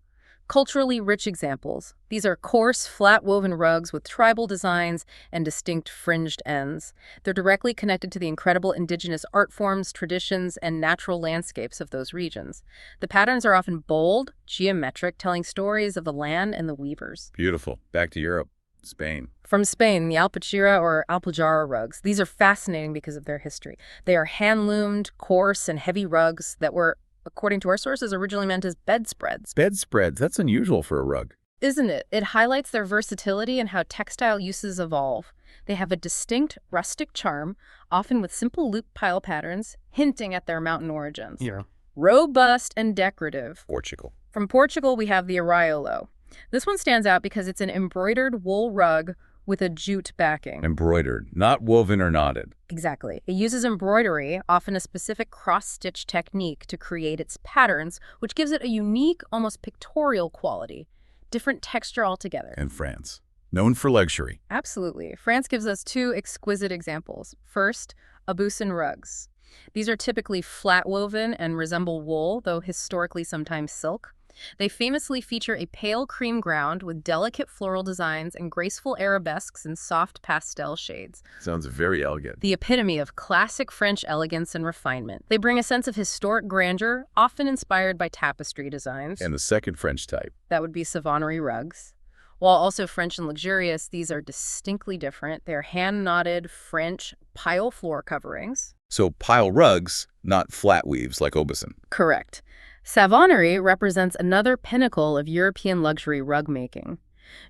Culturally rich examples. These are coarse, flat-woven rugs with tribal designs and distinct fringed ends. They're directly connected to the incredible indigenous art forms, traditions, and natural landscapes of those regions. The patterns are often bold, geometric, telling stories of the land and the weavers. Beautiful. Back to Europe. Spain. From Spain, the Alpujarra or Alpujarra rugs. These are fascinating because of their history. They are hand-loomed, coarse, and heavy rugs that were, according to our sources, originally meant as bedspreads. Bedspreads? That's unusual for a rug. Isn't it? It highlights their versatility and how textile uses evolve. They have a distinct rustic charm, often with simple loop pile patterns, hinting at their mountain origins. Yeah. Robust and decorative. Portugal. From Portugal, we have the Arraiolo. This one stands out because it's an embroidered wool rug with a jute backing. Embroidered, not woven or knotted. Exactly. It uses embroidery, often a specific cross-stitch technique, to create its patterns, which gives it a unique, almost pictorial quality. Different texture altogether. And France. Known for luxury. Absolutely. France gives us two exquisite examples. First, Abusin rugs. These are typically flat-woven and resemble wool, though historically sometimes silk. They famously feature a pale cream ground with delicate floral designs and graceful arabesques in soft pastel shades. Sounds very elegant. The epitome of classic French elegance and refinement. They bring a sense of historic grandeur, often inspired by tapestry designs. And the second French type. That would be Savonnerie rugs. While also French and luxurious, these are distinctly different. They're hand-knotted French pile floor coverings. So pile rugs, not flat weaves like Aubusson. Correct. Savonnerie represents another pinnacle of European luxury rug making.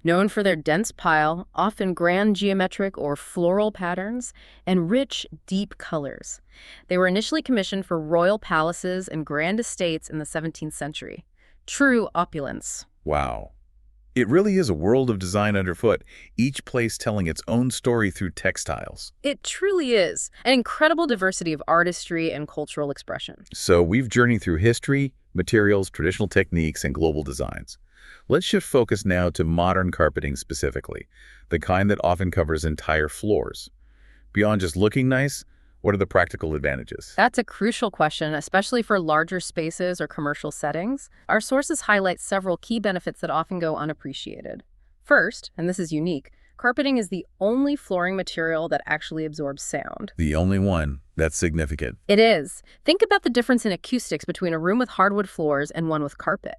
Known for their dense pile, often grand geometric or floral patterns, and rich, deep colors. They were initially commissioned for royal palaces and grand estates in the 17th century. True opulence. Wow. It really is a world of design underfoot, each place telling its own story through textiles. It truly is. An incredible diversity of artistry and cultural expression. So we've journeyed through history, materials, traditional techniques, and global designs. Let's shift focus now to modern carpeting specifically, the kind that often covers entire floors. Beyond just looking nice, what are the practical advantages? That's a crucial question, especially for larger spaces or commercial settings. Our sources highlight several key benefits that often go unappreciated. First, and this is unique, carpeting is the only flooring material that actually absorbs sound. The only one. That's significant. It is. Think about the difference in acoustics between a room with hardwood floors and one with carpet.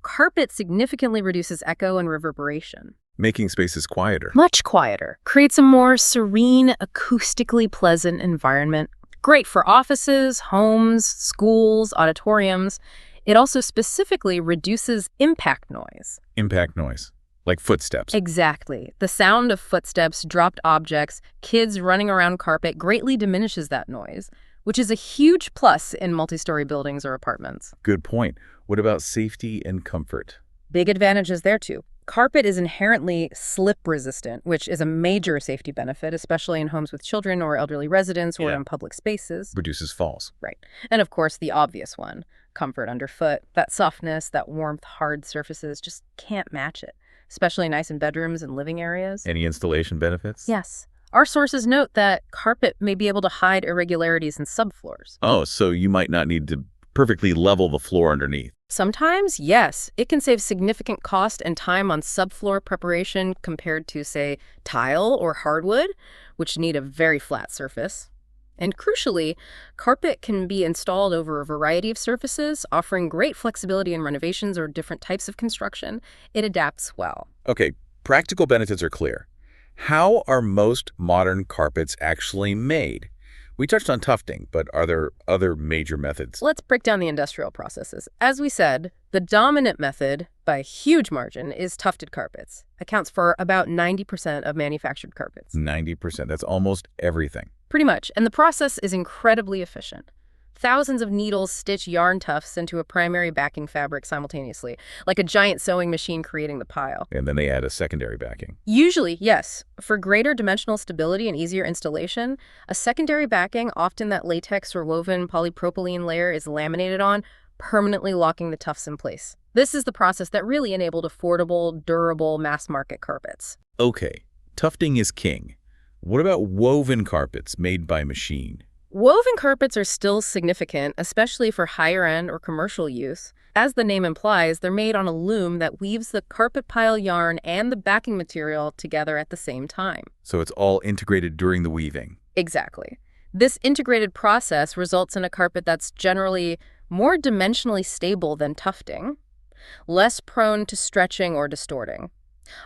Carpet significantly reduces echo and reverberation. Making spaces quieter. Much quieter. Creates a more serene, acoustically pleasant environment. Great for offices, homes, schools, auditoriums. It also specifically reduces impact noise. Impact noise. Like footsteps. Exactly. The sound of footsteps, dropped objects, kids running around carpet greatly diminishes that noise, which is a huge plus in multi-story buildings or apartments. Good point. What about safety and comfort? Big advantages there too. Carpet is inherently slip-resistant, which is a major safety benefit, especially in homes with children or elderly residents or in public spaces. Reduces falls. Right. And of course, the obvious one, comfort underfoot. That softness, that warmth, hard surfaces just can't match it, especially nice in bedrooms and living areas. Any installation benefits? Yes. Our sources note that carpet may be able to hide irregularities in subfloors. Oh, so you might not need to perfectly level the floor underneath. Sometimes, yes. It can save significant cost and time on subfloor preparation compared to, say, tile or hardwood, which need a very flat surface. And crucially, carpet can be installed over a variety of surfaces, offering great flexibility in renovations or different types of construction. It adapts well. Okay, practical benefits are clear. How are most modern carpets actually made? We touched on tufting, but are there other major methods? Let's break down the industrial processes. As we said, the dominant method, by a huge margin, is tufted carpets. Accounts for about 90% of manufactured carpets. 90%. That's almost everything. Pretty much. And the process is incredibly efficient. Thousands of needles stitch yarn tufts into a primary backing fabric simultaneously, like a giant sewing machine creating the pile. And then they add a secondary backing. Usually, yes. For greater dimensional stability and easier installation, a secondary backing, often that latex or woven polypropylene layer, is laminated on, permanently locking the tufts in place. This is the process that really enabled affordable, durable, mass-market carpets. Okay, tufting is king. What about woven carpets made by machine? Woven carpets are still significant, especially for higher-end or commercial use. As the name implies, they're made on a loom that weaves the carpet pile yarn and the backing material together at the same time. So it's all integrated during the weaving. Exactly. This integrated process results in a carpet that's generally more dimensionally stable than tufting, less prone to stretching or distorting.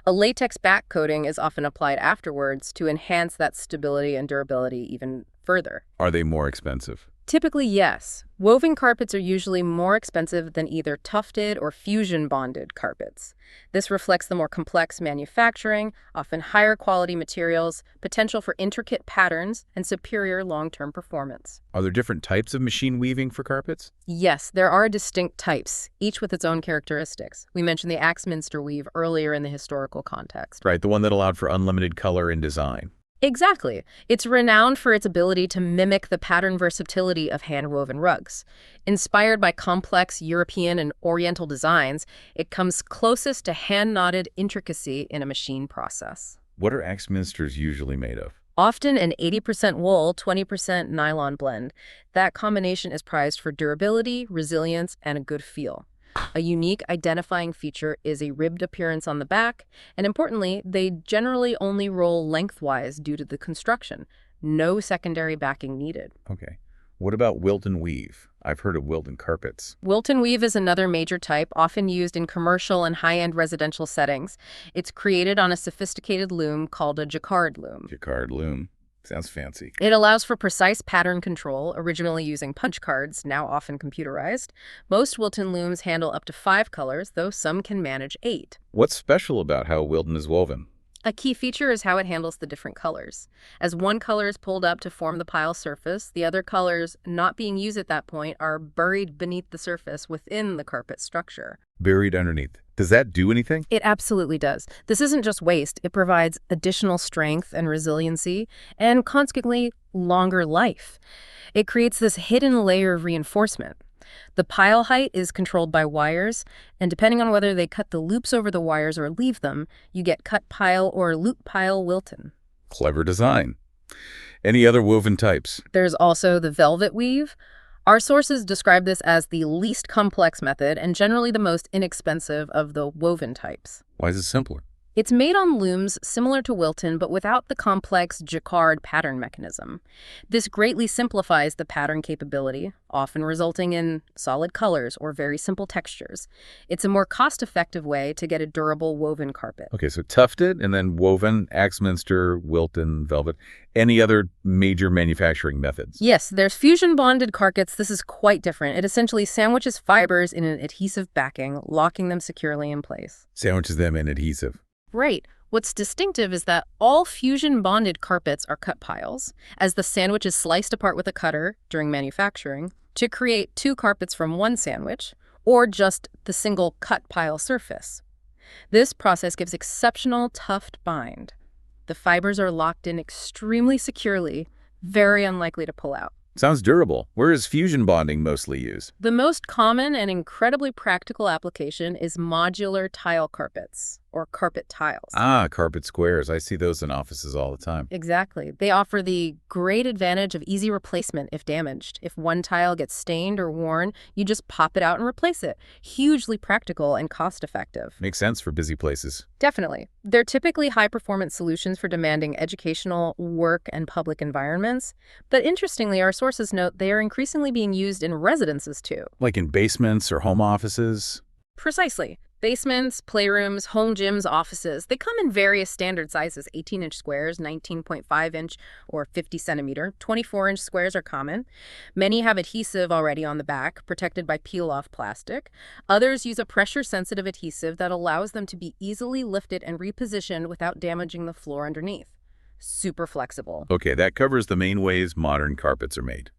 A latex back coating is often applied afterwards to enhance that stability and durability even further. Are they more expensive? Typically, yes. Woven carpets are usually more expensive than either tufted or fusion-bonded carpets. This reflects the more complex manufacturing, often higher quality materials, potential for intricate patterns, and superior long-term performance. Are there different types of machine weaving for carpets? Yes, there are distinct types, each with its own characteristics. We mentioned the Axminster weave earlier in the historical context. Right, the one that allowed for unlimited color and design. Exactly. It's renowned for its ability to mimic the pattern versatility of hand-woven rugs. Inspired by complex European and Oriental designs, it comes closest to hand-knotted intricacy in a machine process. What are Axminsters usually made of? Often an 80% wool, 20% nylon blend. That combination is prized for durability, resilience, and a good feel. A unique identifying feature is a ribbed appearance on the back, and importantly, they generally only roll lengthwise due to the construction. No secondary backing needed. Okay. What about Wilton weave? I've heard of Wilton carpets. Wilton weave is another major type, often used in commercial and high-end residential settings. It's created on a sophisticated loom called a jacquard loom. Jacquard loom. Sounds fancy. It allows for precise pattern control, originally using punch cards, now often computerized. Most Wilton looms handle up to 5 colors, though some can manage 8. What's special about how Wilton is woven? A key feature is how it handles the different colors. As one color is pulled up to form the pile surface, the other colors, not being used at that point, are buried beneath the surface within the carpet structure. Buried underneath. Does that do anything? It absolutely does. This isn't just waste. It provides additional strength and resiliency, and consequently, longer life. It creates this hidden layer of reinforcement. The pile height is controlled by wires, and depending on whether they cut the loops over the wires or leave them, you get cut pile or loop pile Wilton. Clever design. Any other woven types? There's also the velvet weave. Our sources describe this as the least complex method and generally the most inexpensive of the woven types. Why is it simpler? It's made on looms similar to Wilton, but without the complex jacquard pattern mechanism. This greatly simplifies the pattern capability, often resulting in solid colors or very simple textures. It's a more cost-effective way to get a durable woven carpet. Okay, so tufted and then woven, Axminster, Wilton, velvet. Any other major manufacturing methods? Yes, there's fusion-bonded carpets. This is quite different. It essentially sandwiches fibers in an adhesive backing, locking them securely in place. Sandwiches them in adhesive. Right. What's distinctive is that all fusion-bonded carpets are cut piles, as the sandwich is sliced apart with a cutter during manufacturing to create 2 carpets from one sandwich, or just the single cut pile surface. This process gives exceptional tuft bind. The fibers are locked in extremely securely, very unlikely to pull out. Sounds durable. Where is fusion bonding mostly used? The most common and incredibly practical application is modular tile carpets, or carpet tiles. Ah, carpet squares. I see those in offices all the time. Exactly. They offer the great advantage of easy replacement if damaged. If one tile gets stained or worn, you just pop it out and replace it. Hugely practical and cost-effective. Makes sense for busy places. Definitely. They're typically high-performance solutions for demanding educational, work, and public environments. But interestingly, our sources note they are increasingly being used in residences too. Like in basements or home offices? Precisely. Basements, playrooms, home gyms, offices, they come in various standard sizes, 18-inch squares, 19.5-inch or 50-centimeter. 24-inch squares are common. Many have adhesive already on the back, protected by peel-off plastic. Others use a pressure-sensitive adhesive that allows them to be easily lifted and repositioned without damaging the floor underneath. Super flexible. Okay, that covers the main ways modern carpets are made.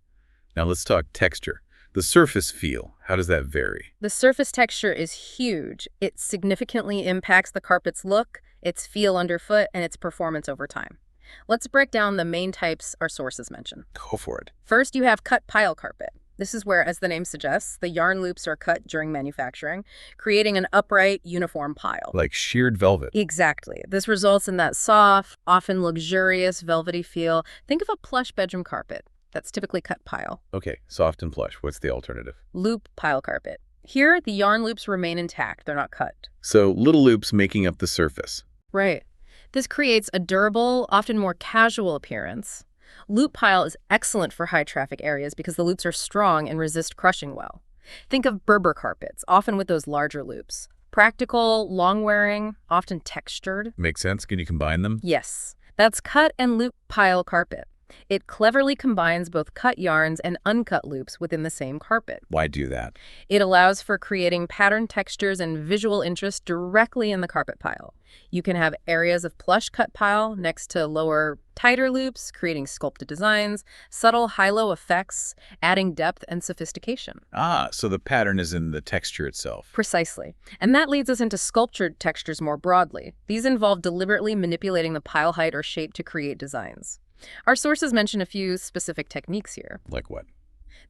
Now let's talk texture. The surface feel, how does that vary? The surface texture is huge. It significantly impacts the carpet's look, its feel underfoot, and its performance over time. Let's break down the main types our sources mention. Go for it. First, you have cut pile carpet. This is where, as the name suggests, the yarn loops are cut during manufacturing, creating an upright, uniform pile. Like sheared velvet. Exactly. This results in that soft, often luxurious, velvety feel. Think of a plush bedroom carpet. That's typically cut pile. Okay, soft and plush. What's the alternative? Loop pile carpet. Here, the yarn loops remain intact. They're not cut. So little loops making up the surface. Right. This creates a durable, often more casual appearance. Loop pile is excellent for high-traffic areas because the loops are strong and resist crushing well. Think of Berber carpets, often with those larger loops. Practical, long-wearing, often textured. Makes sense. Can you combine them? Yes. That's cut and loop pile carpet. It cleverly combines both cut yarns and uncut loops within the same carpet. Why do that? It allows for creating pattern textures and visual interest directly in the carpet pile. You can have areas of plush cut pile next to lower, tighter loops, creating sculpted designs, subtle high-low effects, adding depth and sophistication. Ah, so the pattern is in the texture itself. Precisely. And that leads us into sculptured textures more broadly. These involve deliberately manipulating the pile height or shape to create designs. Our sources mention a few specific techniques here. Like what?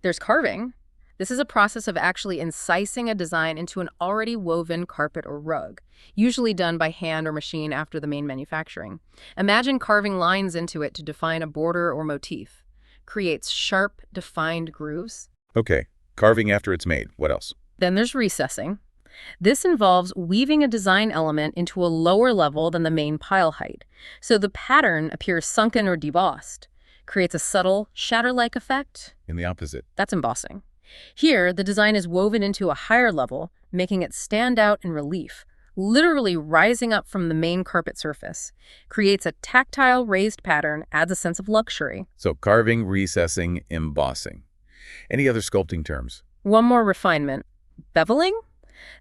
There's carving. This is a process of actually incising a design into an already woven carpet or rug, usually done by hand or machine after the main manufacturing. Imagine carving lines into it to define a border or motif. Creates sharp, defined grooves. Okay, carving after it's made. What else? Then there's recessing. This involves weaving a design element into a lower level than the main pile height, so the pattern appears sunken or debossed. Creates a subtle, shatter-like effect. In the opposite. That's embossing. Here, the design is woven into a higher level, making it stand out in relief, literally rising up from the main carpet surface. Creates a tactile, raised pattern, adds a sense of luxury. So carving, recessing, embossing. Any other sculpting terms? One more refinement. Beveling?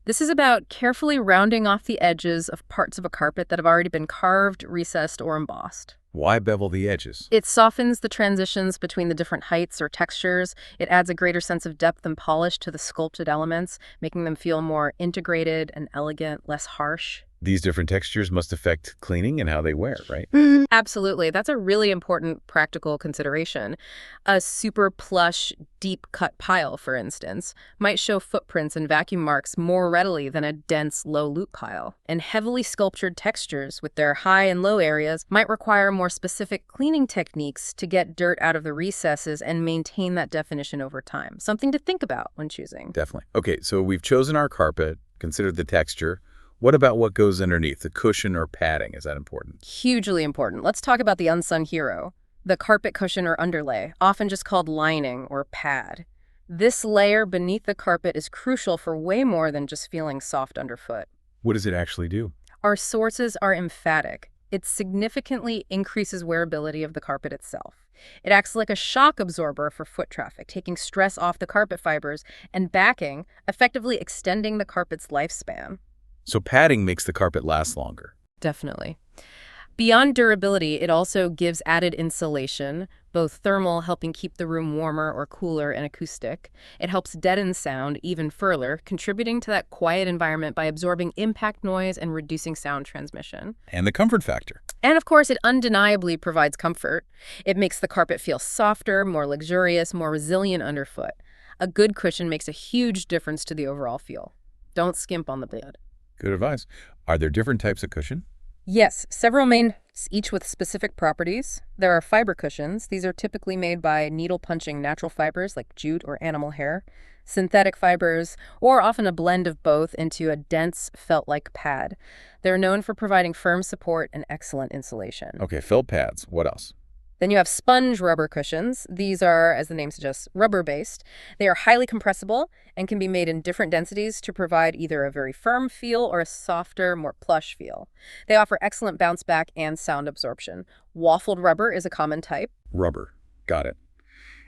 This is about carefully rounding off the edges of parts of a carpet that have already been carved, recessed, or embossed. Why bevel the edges? It softens the transitions between the different heights or textures. It adds a greater sense of depth and polish to the sculpted elements, making them feel more integrated and elegant, less harsh. These different textures must affect cleaning and how they wear, right? Absolutely. That's a really important practical consideration. A super plush, deep-cut pile, for instance, might show footprints and vacuum marks more readily than a dense, low-loop pile. And heavily sculptured textures with their high and low areas might require more specific cleaning techniques to get dirt out of the recesses and maintain that definition over time. Something to think about when choosing. Definitely. Okay, so we've chosen our carpet, considered the texture. What about what goes underneath, the cushion or padding? Is that important? Hugely important. Let's talk about the unsung hero, the carpet cushion or underlay, often just called lining or pad. This layer beneath the carpet is crucial for way more than just feeling soft underfoot. What does it actually do? Our sources are emphatic. It significantly increases wearability of the carpet itself. It acts like a shock absorber for foot traffic, taking stress off the carpet fibers and backing, effectively extending the carpet's lifespan. So padding makes the carpet last longer. Definitely. Beyond durability, it also gives added insulation, both thermal, helping keep the room warmer or cooler, and acoustic. It helps deaden sound even further, contributing to that quiet environment by absorbing impact noise and reducing sound transmission. And the comfort factor. And of course, it undeniably provides comfort. It makes the carpet feel softer, more luxurious, more resilient underfoot. A good cushion makes a huge difference to the overall feel. Don't skimp on the bed. Good advice. Are there different types of cushion? Yes, several main, each with specific properties. There are fiber cushions. These are typically made by needle-punching natural fibers like jute or animal hair, synthetic fibers, or often a blend of both into a dense felt-like pad. They're known for providing firm support and excellent insulation. Okay, felt pads. What else? Then you have sponge rubber cushions. These are, as the name suggests, rubber-based. They are highly compressible and can be made in different densities to provide either a very firm feel or a softer, more plush feel. They offer excellent bounce back and sound absorption. Waffled rubber is a common type. Rubber. Got it.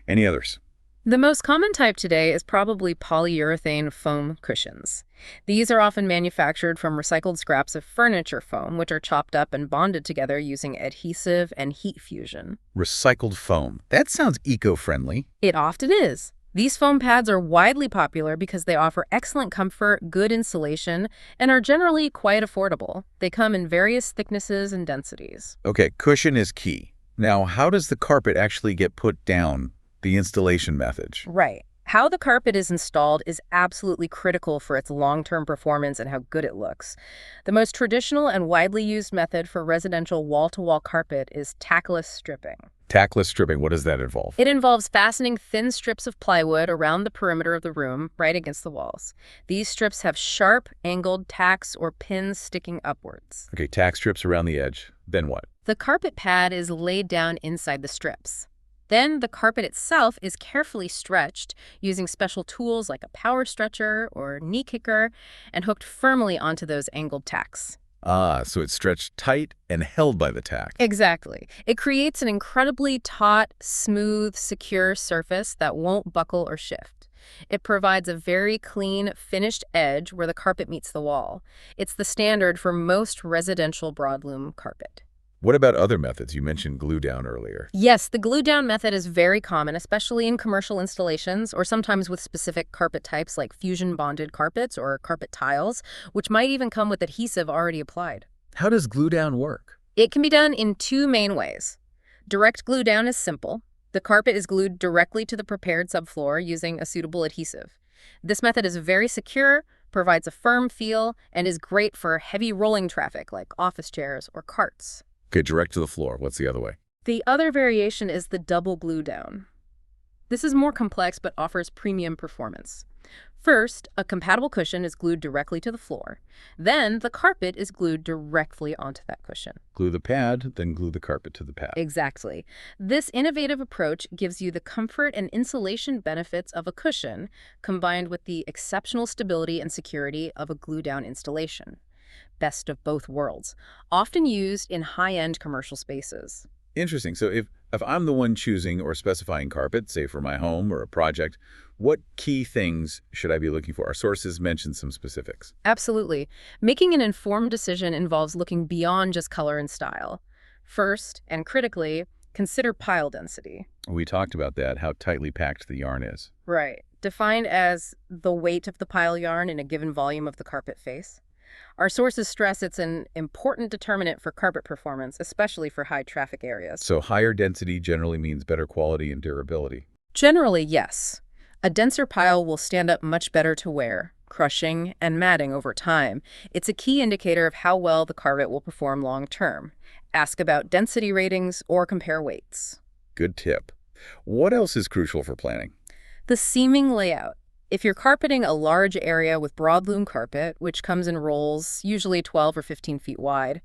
Any others? The most common type today is probably polyurethane foam cushions. These are often manufactured from recycled scraps of furniture foam, which are chopped up and bonded together using adhesive and heat fusion. Recycled foam. That sounds eco-friendly. It often is. These foam pads are widely popular because they offer excellent comfort, good insulation, and are generally quite affordable. They come in various thicknesses and densities. Okay, cushion is key. Now, how does the carpet actually get put down? The installation method. Right. How the carpet is installed is absolutely critical for its long-term performance and how good it looks. The most traditional and widely used method for residential wall-to-wall carpet is tackless stripping. Tackless stripping, what does that involve? It involves fastening thin strips of plywood around the perimeter of the room, right against the walls. These strips have sharp, angled tacks or pins sticking upwards. Okay, tack strips around the edge. Then what? The carpet pad is laid down inside the strips. Then the carpet itself is carefully stretched using special tools like a power stretcher or knee kicker and hooked firmly onto those angled tacks. Ah, so it's stretched tight and held by the tack. Exactly. It creates an incredibly taut, smooth, secure surface that won't buckle or shift. It provides a very clean, finished edge where the carpet meets the wall. It's the standard for most residential broadloom carpet. What about other methods? You mentioned glue down earlier. Yes, the glue down method is very common, especially in commercial installations or sometimes with specific carpet types like fusion bonded carpets or carpet tiles, which might even come with adhesive already applied. How does glue down work? It can be done in two main ways. Direct glue down is simple. The carpet is glued directly to the prepared subfloor using a suitable adhesive. This method is very secure, provides a firm feel, and is great for heavy rolling traffic like office chairs or carts. Okay, direct to the floor. What's the other way? The other variation is the double glue down. This is more complex but offers premium performance. First, a compatible cushion is glued directly to the floor. Then, the carpet is glued directly onto that cushion. Glue the pad, then glue the carpet to the pad. Exactly. This innovative approach gives you the comfort and insulation benefits of a cushion combined with the exceptional stability and security of a glue-down installation. Best of both worlds, often used in high-end commercial spaces. Interesting. So if I'm the one choosing or specifying carpet, say for my home or a project, what key things should I be looking for? Our sources mentioned some specifics. Absolutely. Making an informed decision involves looking beyond just color and style. First, and critically, consider pile density. We talked about that, how tightly packed the yarn is. Right. Defined as the weight of the pile yarn in a given volume of the carpet face. Our sources stress it's an important determinant for carpet performance, especially for high traffic areas. So higher density generally means better quality and durability. Generally, yes. A denser pile will stand up much better to wear, crushing, and matting over time. It's a key indicator of how well the carpet will perform long term. Ask about density ratings or compare weights. Good tip. What else is crucial for planning? The seaming layout. If you're carpeting a large area with broadloom carpet, which comes in rolls, usually 12 or 15 feet wide,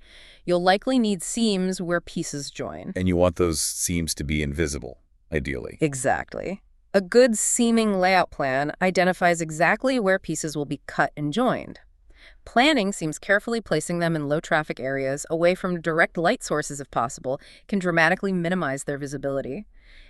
you'll likely need seams where pieces join. And you want those seams to be invisible, ideally. Exactly. A good seaming layout plan identifies exactly where pieces will be cut and joined. Planning seems carefully placing them in low-traffic areas away from direct light sources if possible can dramatically minimize their visibility.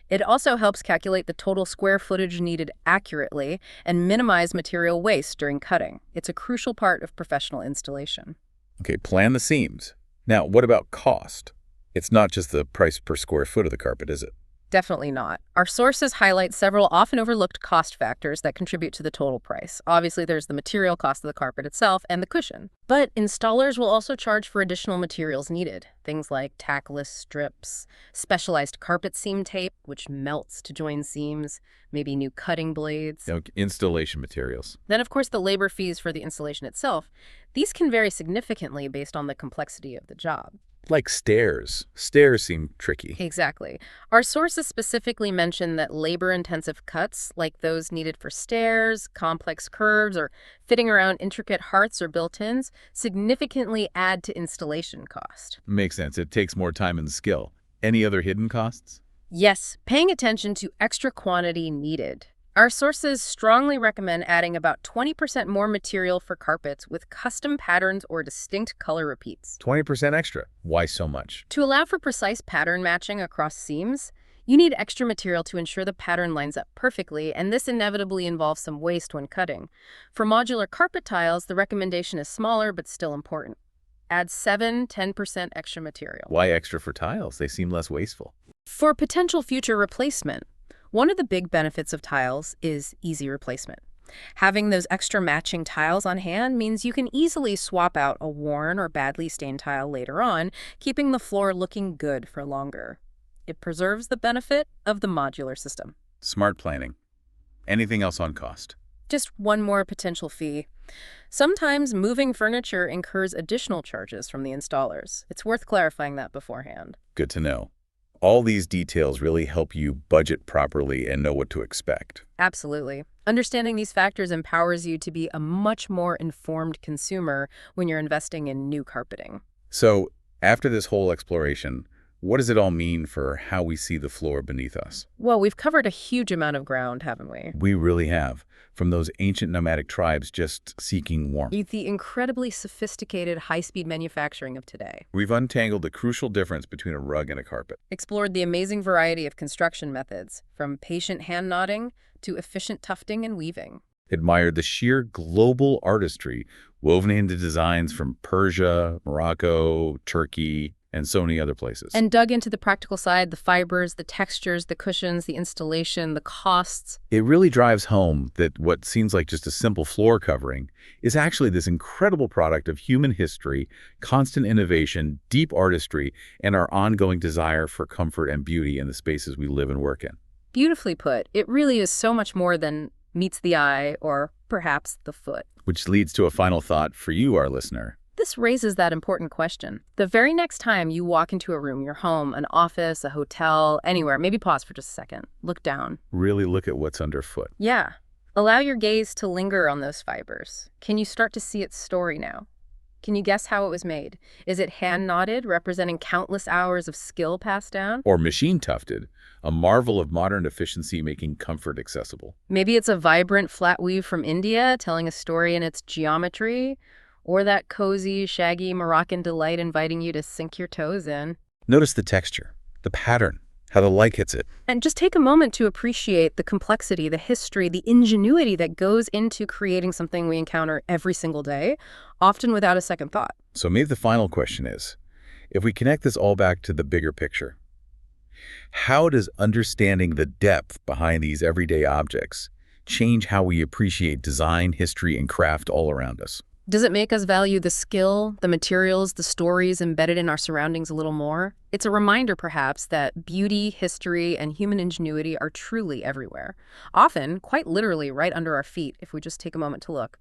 It also helps calculate the total square footage needed accurately and minimize material waste during cutting. It's a crucial part of professional installation. Okay, plan the seams. Now, what about cost? It's not just the price per square foot of the carpet, is it? Definitely not. Our sources highlight several often overlooked cost factors that contribute to the total price. Obviously, there's the material cost of the carpet itself and the cushion. But installers will also charge for additional materials needed. Things like tackless strips, specialized carpet seam tape, which melts to join seams, maybe new cutting blades. Installation materials. Then, of course, the labor fees for the installation itself. These can vary significantly based on the complexity of the job. Like stairs. Stairs seem tricky. Exactly. Our sources specifically mention that labor-intensive cuts, like those needed for stairs, complex curves, or fitting around intricate hearths or built-ins, significantly add to installation cost. Makes sense. It takes more time and skill. Any other hidden costs? Yes, paying attention to extra quantity needed. Our sources strongly recommend adding about 20% more material for carpets with custom patterns or distinct color repeats. 20% extra. Why so much? To allow for precise pattern matching across seams, you need extra material to ensure the pattern lines up perfectly, and this inevitably involves some waste when cutting. For modular carpet tiles, the recommendation is smaller but still important. Add 7–10% extra material. Why extra for tiles? They seem less wasteful. For potential future replacement, one of the big benefits of tiles is easy replacement. Having those extra matching tiles on hand means you can easily swap out a worn or badly stained tile later on, keeping the floor looking good for longer. It preserves the benefit of the modular system. Smart planning. Anything else on cost? Just one more potential fee. Sometimes moving furniture incurs additional charges from the installers. It's worth clarifying that beforehand. Good to know. All these details really help you budget properly and know what to expect. Absolutely. Understanding these factors empowers you to be a much more informed consumer when you're investing in new carpeting. So, after this whole exploration, what does it all mean for how we see the floor beneath us? Well, we've covered a huge amount of ground, haven't we? We really have. From those ancient nomadic tribes just seeking warmth. The incredibly sophisticated high-speed manufacturing of today. We've untangled the crucial difference between a rug and a carpet. Explored the amazing variety of construction methods, from patient hand knotting to efficient tufting and weaving. Admired the sheer global artistry woven into designs from Persia, Morocco, Turkey, and so many other places. And dug into the practical side, the fibers, the textures, the cushions, the installation, the costs. It really drives home that what seems like just a simple floor covering is actually this incredible product of human history, constant innovation, deep artistry, and our ongoing desire for comfort and beauty in the spaces we live and work in. Beautifully put. It really is so much more than meets the eye or perhaps the foot. Which leads to a final thought for you, our listener. This raises that important question. The very next time you walk into a room, your home, an office, a hotel, anywhere, maybe pause for just a second. Look down. Really look at what's underfoot. Yeah. Allow your gaze to linger on those fibers. Can you start to see its story now? Can you guess how it was made? Is it hand-knotted, representing countless hours of skill passed down? Or machine-tufted, a marvel of modern efficiency making comfort accessible. Maybe it's a vibrant flat weave from India, telling a story in its geometry. Or that cozy, shaggy Moroccan delight inviting you to sink your toes in. Notice the texture, the pattern, how the light hits it. And just take a moment to appreciate the complexity, the history, the ingenuity that goes into creating something we encounter every single day, often without a second thought. So maybe the final question is, if we connect this all back to the bigger picture, how does understanding the depth behind these everyday objects change how we appreciate design, history, and craft all around us? Does it make us value the skill, the materials, the stories embedded in our surroundings a little more? It's a reminder, perhaps, that beauty, history, and human ingenuity are truly everywhere. Often, quite literally, right under our feet, if we just take a moment to look.